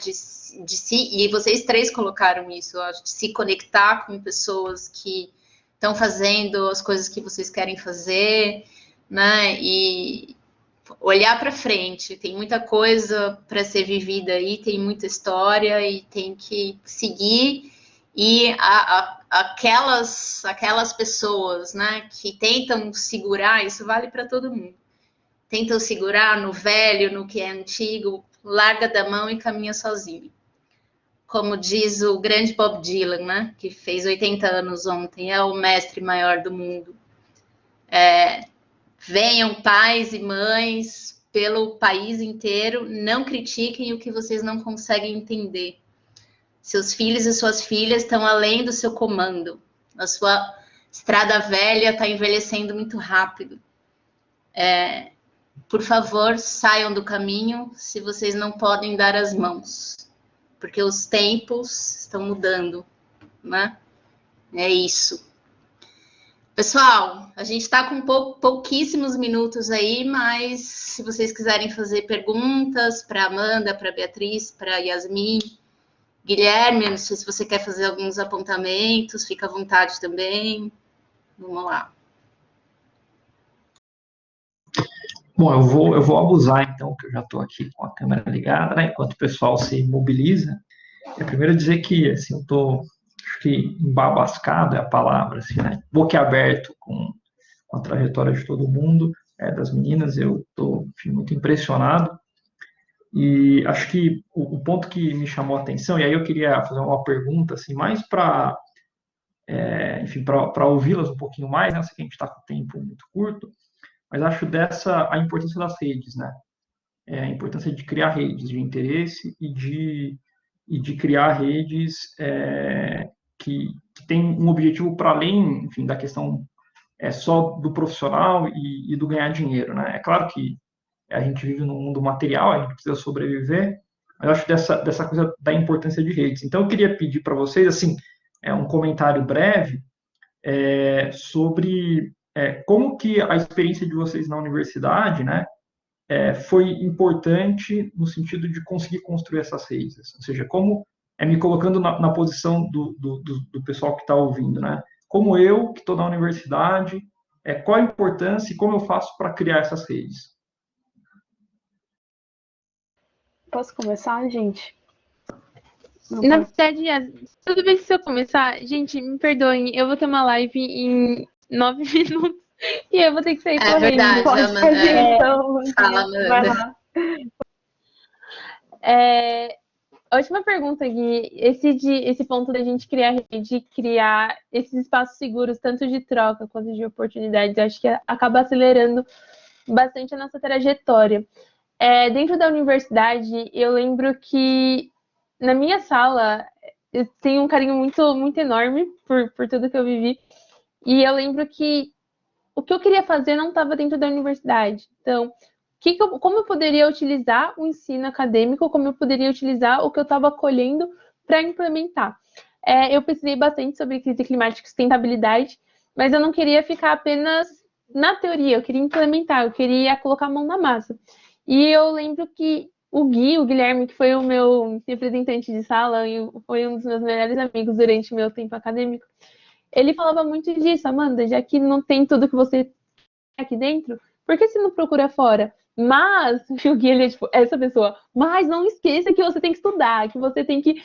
S1: E vocês três colocaram isso, acho, de se conectar com pessoas que estão fazendo as coisas que vocês querem fazer, né? E olhar para frente. Tem muita coisa para ser vivida aí, tem muita história e tem que seguir. E aquelas pessoas, né, que tentam segurar, isso vale para todo mundo. Tentam segurar no velho, no que é antigo, larga da mão e caminha sozinho. como diz o grande Bob Dylan, né, que fez 80 anos ontem, é o mestre maior do mundo. Venham pais e mães pelo país inteiro, não critiquem o que vocês não conseguem entender. Seus filhos e suas filhas estão além do seu comando. A sua estrada velha está envelhecendo muito rápido. Por favor, saiam do caminho se vocês não podem dar as mãos, porque os tempos estão mudando, né? É isso. Pessoal, a gente está com pouquíssimos minutos aí, mas se vocês quiserem fazer perguntas para Amanda, para Beatriz, para Yasmin, Guilherme, não sei se você quer fazer alguns apontamentos, fica à vontade também. Vamos lá.
S5: Bom, eu vou abusar, então, que eu já estou aqui com a câmera ligada, né, enquanto o pessoal se mobiliza. Primeiro dizer que, assim, eu estou, acho que embabascado é a palavra, assim, né, boquiaberto com a trajetória de todo mundo, das meninas, eu estou muito impressionado. E acho que o ponto que me chamou a atenção, e aí eu queria fazer uma pergunta, assim, mais para, enfim, para ouvi-las um pouquinho mais, né, eu sei que a gente está com o tempo muito curto, mas acho a importância das redes, né? A importância de criar redes de interesse e de criar redes que tem um objetivo para além, enfim, da questão só do profissional e do ganhar dinheiro, né? É claro que a gente vive num mundo material, a gente precisa sobreviver, mas eu acho dessa coisa da importância de redes. Então, eu queria pedir para vocês, assim, um comentário breve sobre como que a experiência de vocês na universidade, né, foi importante no sentido de conseguir construir essas redes. Ou seja, como, me colocando na posição do pessoal que está ouvindo, né, como eu, que estou na universidade, qual a importância e como eu faço para criar essas redes?
S4: Posso começar, gente?
S2: Na verdade, tudo bem se eu começar? Gente, me perdoem, eu vou ter uma live em 9 minutos e eu vou ter que sair correndo.
S1: Verdade,
S4: Pode
S1: Amanda.
S4: fazer, então.
S1: Fala, Amanda.
S4: Vai lá.
S2: Ótima pergunta, Gui. Esse ponto da gente criar rede, criar esses espaços seguros, tanto de troca quanto de oportunidades, acho que acaba acelerando bastante a nossa trajetória. Dentro da universidade, eu lembro que na minha sala eu tenho um carinho muito, muito enorme por tudo que eu vivi. E eu lembro que o que eu queria fazer não estava dentro da universidade. Então, como eu poderia utilizar o ensino acadêmico, como eu poderia utilizar o que eu estava colhendo para implementar. Eu pesquisei bastante sobre crise climática e sustentabilidade, mas eu não queria ficar apenas na teoria, eu queria implementar, eu queria colocar a mão na massa. E eu lembro que o Guilherme, que foi o meu representante de sala e foi um dos meus melhores amigos durante o meu tempo acadêmico, ele falava muito disso: Amanda, já que não tem tudo que você quer aqui dentro, por que você não procura fora? Mas, o Gui, ele é tipo, essa pessoa, mas não esqueça que você tem que estudar, que você tem que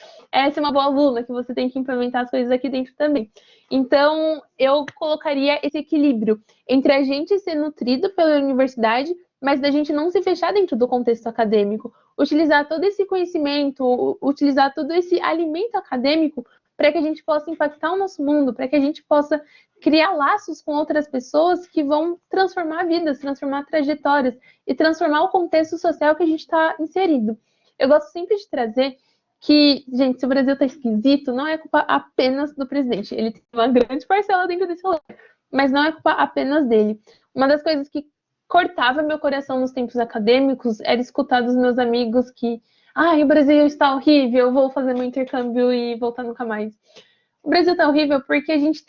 S2: ser uma boa aluna, que você tem que implementar as coisas aqui dentro também. Então, eu colocaria esse equilíbrio entre a gente ser nutrido pela universidade, mas da gente não se fechar dentro do contexto acadêmico. Utilizar todo esse conhecimento, utilizar todo esse alimento acadêmico para que a gente possa impactar o nosso mundo, para que a gente possa criar laços com outras pessoas que vão transformar vidas, transformar trajetórias e transformar o contexto social que a gente está inserido. Eu gosto sempre de trazer que, gente, se o Brasil está esquisito, não é culpa apenas do presidente. Ele tem uma grande parcela dentro desse rolê, mas não é culpa apenas dele. Uma das coisas que cortava meu coração nos tempos acadêmicos era escutar dos meus amigos que o Brasil está horrível, eu vou fazer meu intercâmbio e voltar nunca mais. O Brasil está horrível porque a gente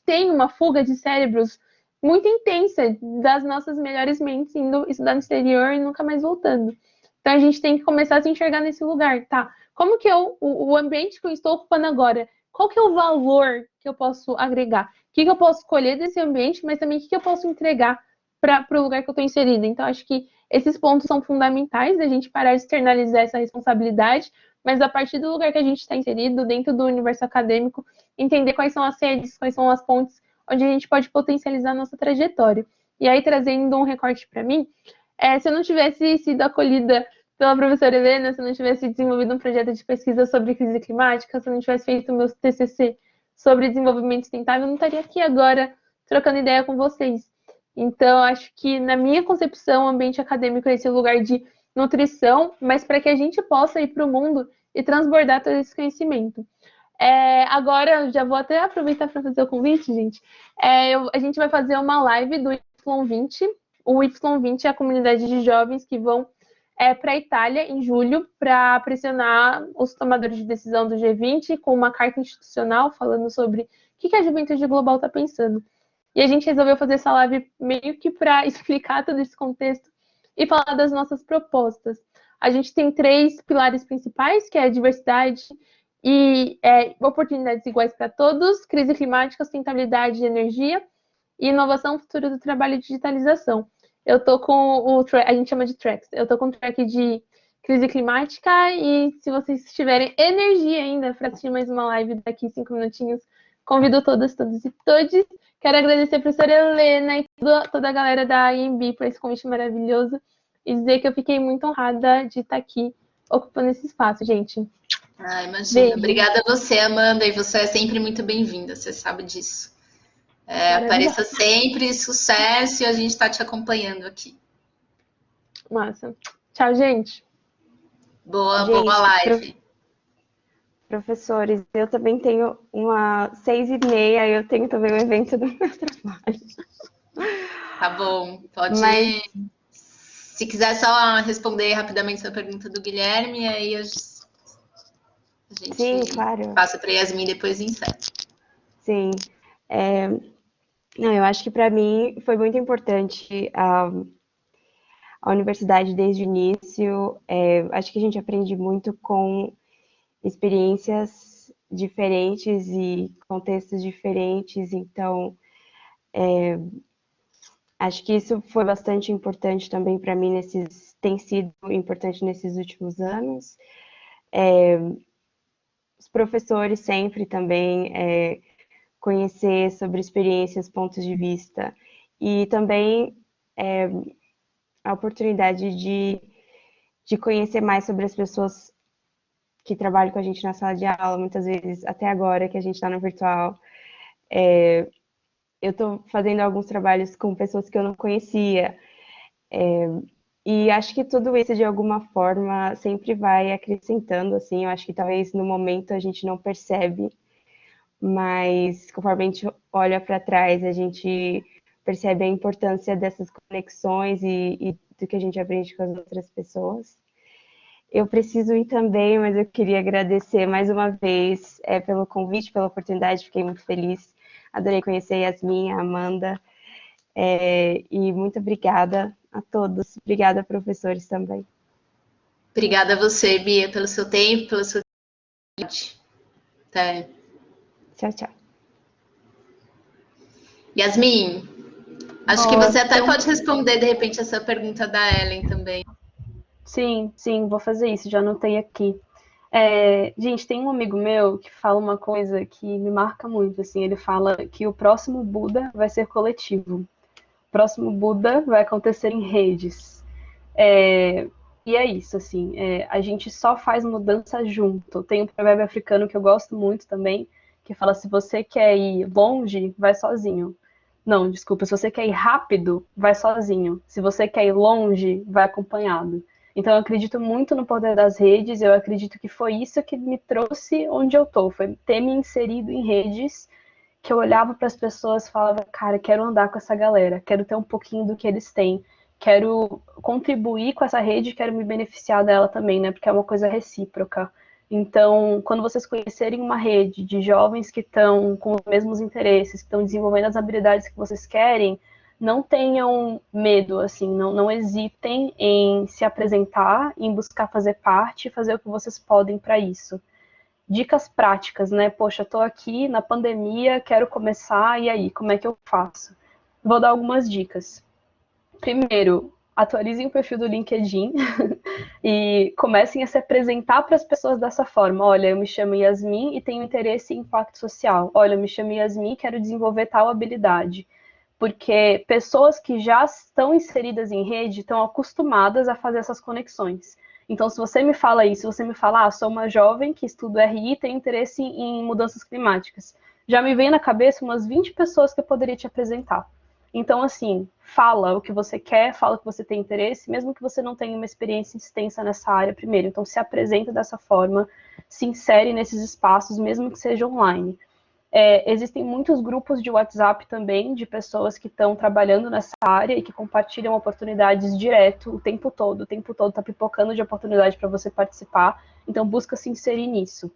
S2: tem uma fuga de cérebros muito intensa das nossas melhores mentes indo estudar no exterior e nunca mais voltando. Então a gente tem que começar a se enxergar nesse lugar, tá? Como que o ambiente que eu estou ocupando agora, qual que é o valor que eu posso agregar? O que eu posso colher desse ambiente, mas também o que eu posso entregar para o lugar que eu estou inserida? Então acho que esses pontos são fundamentais, da gente parar de externalizar essa responsabilidade, mas a partir do lugar que a gente está inserido, dentro do universo acadêmico, entender quais são as redes, quais são as pontes, onde a gente pode potencializar a nossa trajetória. E aí, trazendo um recorte para mim, se eu não tivesse sido acolhida pela professora Helena, se eu não tivesse desenvolvido um projeto de pesquisa sobre crise climática, se eu não tivesse feito meu TCC sobre desenvolvimento sustentável, eu não estaria aqui agora trocando ideia com vocês. Então, acho que, na minha concepção, o ambiente acadêmico é esse lugar de nutrição, mas para que a gente possa ir para o mundo e transbordar todo esse conhecimento. Agora, já vou até aproveitar para fazer o convite, gente. A gente vai fazer uma live do Y20. O Y20 é a comunidade de jovens que vão para a Itália em julho para pressionar os tomadores de decisão do G20 com uma carta institucional falando sobre o que a juventude global está pensando. E a gente resolveu fazer essa live meio que para explicar todo esse contexto e falar das nossas propostas. A gente tem 3 pilares principais, que é a diversidade e oportunidades iguais para todos, crise climática, sustentabilidade e energia, e inovação, futuro do trabalho e digitalização. Eu tô com a gente chama de tracks, eu tô com o track de crise climática, e se vocês tiverem energia ainda para assistir mais uma live daqui 5 minutinhos, convido todas e todos. Quero agradecer a professora Helena e toda a galera da IMB por esse convite maravilhoso e dizer que eu fiquei muito honrada de estar aqui ocupando esse espaço, gente.
S1: Imagina. Beijo. Obrigada a você, Amanda, e você é sempre muito bem-vinda, você sabe disso. Apareça sempre, sucesso, e a gente está te acompanhando aqui.
S2: Massa. Tchau, gente.
S1: Boa live.
S3: Professores, eu também tenho uma 6h30, eu tenho também um evento do meu trabalho.
S1: Tá bom, pode ir. Se quiser só responder rapidamente a pergunta do Guilherme, aí a gente
S3: Sim, claro.
S1: passa para a Yasmin e depois encerra.
S3: Sim. Não, eu acho que para mim foi muito importante a universidade desde o início. Acho que a gente aprende muito com experiências diferentes e contextos diferentes, então acho que isso foi bastante importante também para mim, tem sido importante nesses últimos anos. Os professores sempre também conhecer sobre experiências, pontos de vista, e também a oportunidade de conhecer mais sobre as pessoas que trabalham com a gente na sala de aula, muitas vezes, até agora que a gente está no virtual. Eu estou fazendo alguns trabalhos com pessoas que eu não conhecia, e acho que tudo isso, de alguma forma, sempre vai acrescentando, assim. Eu acho que talvez no momento a gente não percebe, mas conforme a gente olha para trás, a gente percebe a importância dessas conexões e do que a gente aprende com as outras pessoas. Eu preciso ir também, mas eu queria agradecer mais uma vez pelo convite, pela oportunidade, fiquei muito feliz. Adorei conhecer a Yasmin, a Amanda, e muito obrigada a todos. Obrigada, professores, também.
S1: Obrigada a você, Bia, pelo seu tempo, pela sua... Até.
S3: Tchau, tchau.
S1: Yasmin, acho que você até pode responder, de repente, essa pergunta da Ellen também.
S4: Sim, vou fazer isso, já anotei aqui. Gente, tem um amigo meu que fala uma coisa que me marca muito, assim, ele fala que o próximo Buda vai ser coletivo. O próximo Buda vai acontecer em redes. E é isso, assim, a gente só faz mudança junto. Tem um provérbio africano que eu gosto muito também, que fala: se você quer ir longe, vai sozinho. Não, desculpa, se você quer ir rápido, vai sozinho. Se você quer ir longe, vai acompanhado. Então, eu acredito muito no poder das redes, eu acredito que foi isso que me trouxe onde eu tô, foi ter me inserido em redes, que eu olhava para as pessoas e falava: cara, quero andar com essa galera, quero ter um pouquinho do que eles têm, quero contribuir com essa rede, quero me beneficiar dela também, né, porque é uma coisa recíproca. Então, quando vocês conhecerem uma rede de jovens que estão com os mesmos interesses, que estão desenvolvendo as habilidades que vocês querem, não tenham medo, assim, não hesitem em se apresentar, em buscar fazer parte, fazer o que vocês podem para isso. Dicas práticas, né? Poxa, estou aqui na pandemia, quero começar, e aí, como é que eu faço? Vou dar algumas dicas. Primeiro, atualizem o perfil do LinkedIn e comecem a se apresentar para as pessoas dessa forma. Olha, eu me chamo Yasmin e tenho interesse em impacto social. Olha, eu me chamo Yasmin e quero desenvolver tal habilidade. Porque pessoas que já estão inseridas em rede estão acostumadas a fazer essas conexões. Então, se você me fala isso, se você me fala, sou uma jovem que estuda RI e tem interesse em mudanças climáticas, já me vem na cabeça umas 20 pessoas que eu poderia te apresentar. Então, assim, fala o que você quer, fala o que você tem interesse, mesmo que você não tenha uma experiência extensa nessa área primeiro. Então, se apresenta dessa forma, se insere nesses espaços, mesmo que seja online. Existem muitos grupos de WhatsApp também, de pessoas que estão trabalhando nessa área e que compartilham oportunidades direto o tempo todo está pipocando de oportunidade para você participar, então busca se inserir nisso.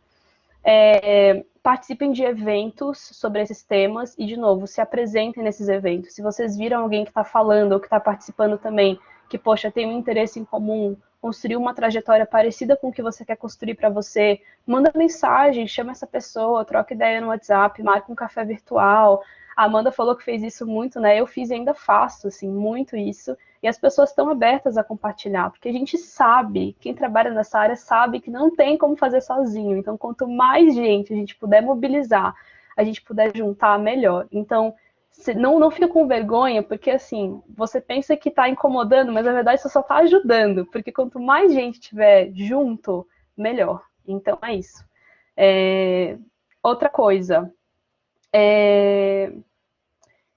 S4: Participem de eventos sobre esses temas e, de novo, se apresentem nesses eventos. Se vocês viram alguém que está falando ou que está participando também, que, poxa, tem um interesse em comum, construir uma trajetória parecida com o que você quer construir para você, manda mensagem, chama essa pessoa, troca ideia no WhatsApp, marca um café virtual. A Amanda falou que fez isso muito, né? Eu fiz e ainda faço, assim, muito isso. E as pessoas estão abertas a compartilhar, porque a gente sabe, quem trabalha nessa área sabe que não tem como fazer sozinho. Então, quanto mais gente a gente puder mobilizar, a gente puder juntar, melhor. Então, não fica com vergonha, porque assim, você pensa que está incomodando, mas na verdade você só está ajudando, porque quanto mais gente tiver junto, melhor. Então, é isso. Outra coisa,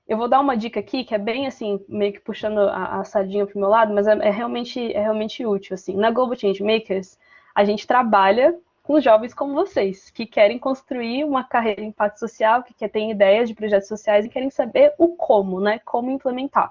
S4: eu vou dar uma dica aqui, que é bem assim, meio que puxando a sardinha para o meu lado, mas é realmente útil. Assim. Na Global Changemakers, a gente trabalha com jovens como vocês, que querem construir uma carreira em impacto social, que têm ideias de projetos sociais e querem saber o como, né? Como implementar.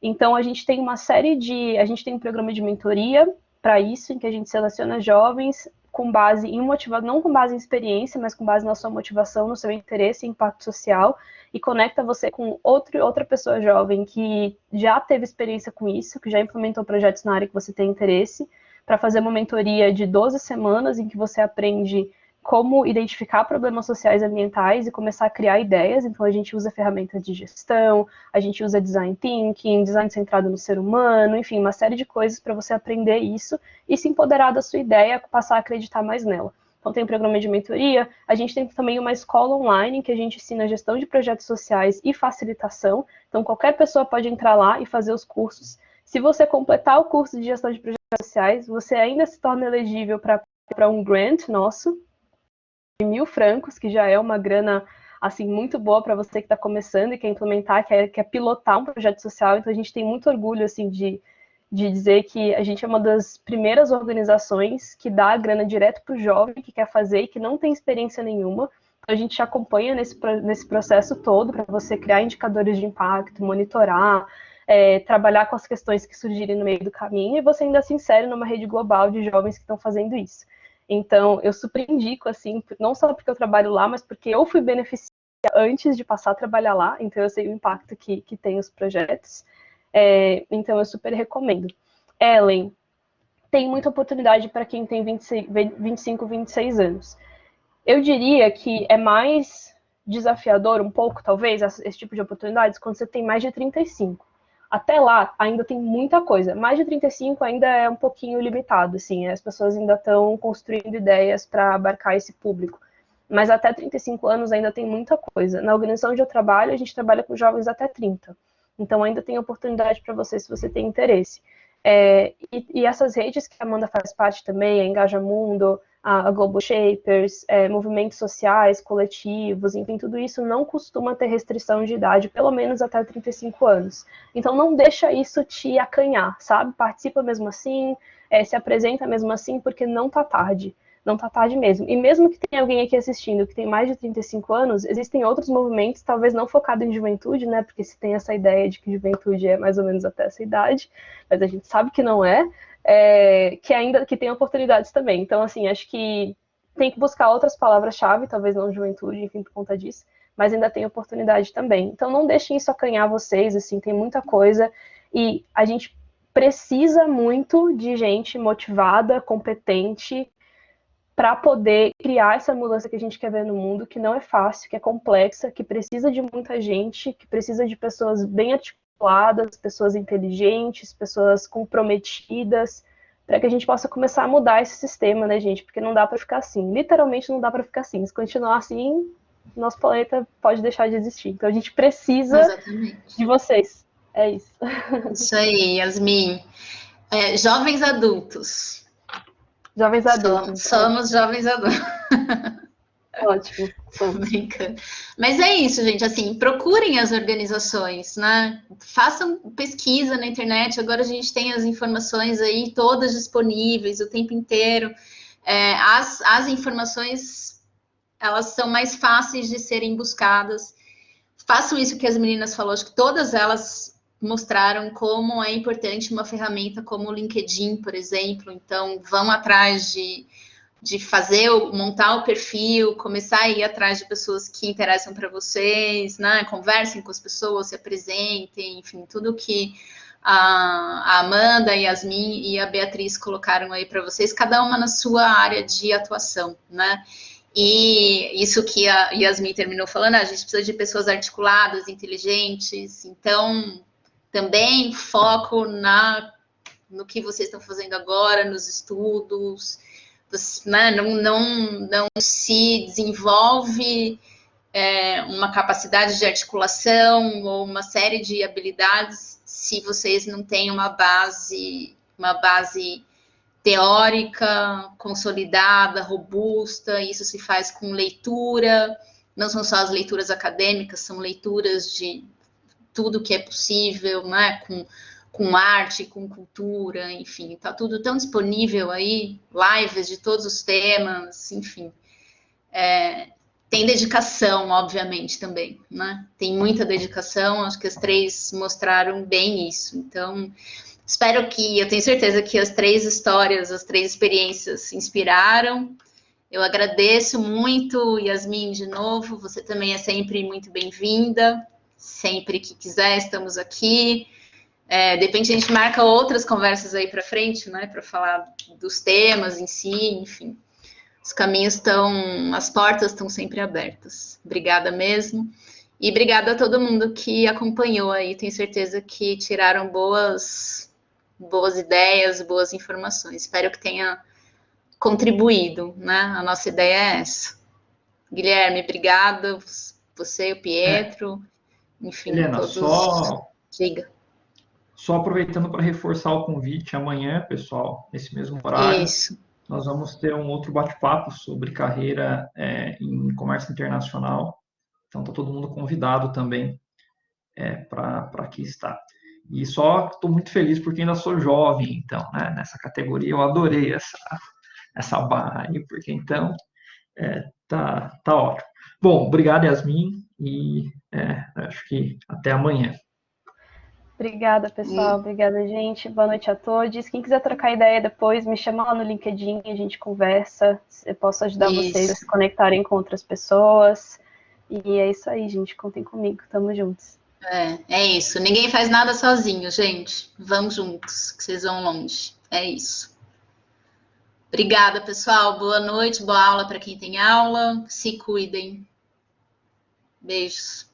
S4: Então, a gente tem a gente tem um programa de mentoria para isso, em que a gente seleciona jovens com base em motivação, não com base em experiência, mas com base na sua motivação, no seu interesse em impacto social, e conecta você com outra pessoa jovem que já teve experiência com isso, que já implementou projetos na área que você tem interesse, para fazer uma mentoria de 12 semanas, em que você aprende como identificar problemas sociais e ambientais e começar a criar ideias. Então, a gente usa ferramentas de gestão, a gente usa design thinking, design centrado no ser humano, enfim, uma série de coisas para você aprender isso e se empoderar da sua ideia, passar a acreditar mais nela. Então, tem um programa de mentoria, a gente tem também uma escola online, que a gente ensina gestão de projetos sociais e facilitação. Então, qualquer pessoa pode entrar lá e fazer os cursos. Se você completar o curso de gestão de projetos sociais, você ainda se torna elegível para um grant nosso, de 1.000 francos, que já é uma grana assim muito boa para você que está começando e quer implementar, quer pilotar um projeto social. Então a gente tem muito orgulho assim de dizer que a gente é uma das primeiras organizações que dá a grana direto para o jovem que quer fazer e que não tem experiência nenhuma. Então a gente acompanha nesse processo todo para você criar indicadores de impacto, monitorar, trabalhar com as questões que surgirem no meio do caminho, e você ainda se insere numa rede global de jovens que estão fazendo isso. Então, eu super indico, assim, não só porque eu trabalho lá, mas porque eu fui beneficiada antes de passar a trabalhar lá, então eu sei o impacto que tem os projetos. Então, eu super recomendo. Ellen, tem muita oportunidade para quem tem 25, 26 anos. Eu diria que é mais desafiador, um pouco, talvez, esse tipo de oportunidades, quando você tem mais de 35. Até lá, ainda tem muita coisa. Mais de 35 ainda é um pouquinho limitado, assim. As pessoas ainda estão construindo ideias para abarcar esse público. Mas até 35 anos ainda tem muita coisa. Na organização onde eu trabalho, a gente trabalha com jovens até 30. Então ainda tem oportunidade para você, se você tem interesse. E essas redes que a Amanda faz parte também, a Engaja Mundo, a Global Shapers, movimentos sociais, coletivos, enfim, tudo isso não costuma ter restrição de idade, pelo menos até 35 anos. Então não deixa isso te acanhar, sabe? Participa mesmo assim, se apresenta mesmo assim, porque não tá tarde. Não tá tarde mesmo. E mesmo que tenha alguém aqui assistindo que tem mais de 35 anos, existem outros movimentos, talvez não focados em juventude, né? Porque se tem essa ideia de que juventude é mais ou menos até essa idade, mas a gente sabe que não é. Que tem oportunidades também. Então, assim, acho que tem que buscar outras palavras-chave, talvez não juventude, enfim, por conta disso, mas ainda tem oportunidade também. Então, não deixem isso acanhar vocês, assim, tem muita coisa, e a gente precisa muito de gente motivada, competente, para poder criar essa mudança que a gente quer ver no mundo, que não é fácil, que é complexa, que precisa de muita gente, que precisa de pessoas bem articuladas, pessoas inteligentes, pessoas comprometidas, para que a gente possa começar a mudar esse sistema, né, gente? Porque não dá para ficar assim. Literalmente não dá para ficar assim. Se continuar assim, nosso planeta pode deixar de existir. Então a gente precisa
S1: Exatamente.
S4: de vocês. É isso.
S1: Isso aí, Yasmin. Jovens adultos.
S4: Jovens adultos.
S1: Somos jovens adultos.
S4: Ótimo.
S1: Brincando. Mas é isso, gente. Assim, procurem as organizações, né? Façam pesquisa na internet. Agora a gente tem as informações aí todas disponíveis o tempo inteiro. As informações, elas são mais fáceis de serem buscadas. Façam isso que as meninas falaram. Acho que todas elas mostraram como é importante uma ferramenta como o LinkedIn, por exemplo. Então, vão atrás de montar o perfil, começar a ir atrás de pessoas que interessam para vocês, né? Conversem com as pessoas, se apresentem, enfim, tudo que a Amanda, a Yasmin e a Beatriz colocaram aí para vocês, cada uma na sua área de atuação, né? E isso que a Yasmin terminou falando, a gente precisa de pessoas articuladas, inteligentes, então também foco no que vocês estão fazendo agora, nos estudos, né? Não se desenvolve uma capacidade de articulação ou uma série de habilidades se vocês não têm uma base teórica, consolidada, robusta. Isso se faz com leitura, não são só as leituras acadêmicas, são leituras de tudo que é possível, né? Com arte, com cultura, enfim, está tudo tão disponível aí, lives de todos os temas, enfim. Tem dedicação, obviamente, também, né? Tem muita dedicação, acho que as três mostraram bem isso. Então, eu tenho certeza que as três histórias, as três experiências inspiraram. Eu agradeço muito, Yasmin, de novo, você também é sempre muito bem-vinda, sempre que quiser, estamos aqui. De repente a gente marca outras conversas aí para frente, né, para falar dos temas em si, enfim. As portas estão sempre abertas. Obrigada mesmo. E obrigada a todo mundo que acompanhou aí. Tenho certeza que tiraram boas ideias, boas informações. Espero que tenha contribuído, né? A nossa ideia é essa. Guilherme, obrigada. Você, o Pietro, enfim,
S5: Helena,
S1: todos. Diga.
S5: Só aproveitando para reforçar o convite, amanhã, pessoal, nesse mesmo horário,
S1: Isso.
S5: nós vamos ter um outro bate-papo sobre carreira em comércio internacional. Então, está todo mundo convidado também para aqui estar. E só estou muito feliz porque ainda sou jovem, então, né, nessa categoria. Eu adorei essa barra aí, porque então tá ótimo. Bom, obrigado, Yasmin, e acho que até amanhã.
S4: Obrigada, pessoal. Obrigada, gente. Boa noite a todos. Quem quiser trocar ideia depois, me chama lá no LinkedIn, a gente conversa. Eu posso ajudar vocês a se conectarem com outras pessoas. E é isso aí, gente. Contem comigo. Tamo juntos.
S1: É isso. Ninguém faz nada sozinho, gente. Vamos juntos, que vocês vão longe. É isso. Obrigada, pessoal. Boa noite, boa aula para quem tem aula. Se cuidem. Beijos.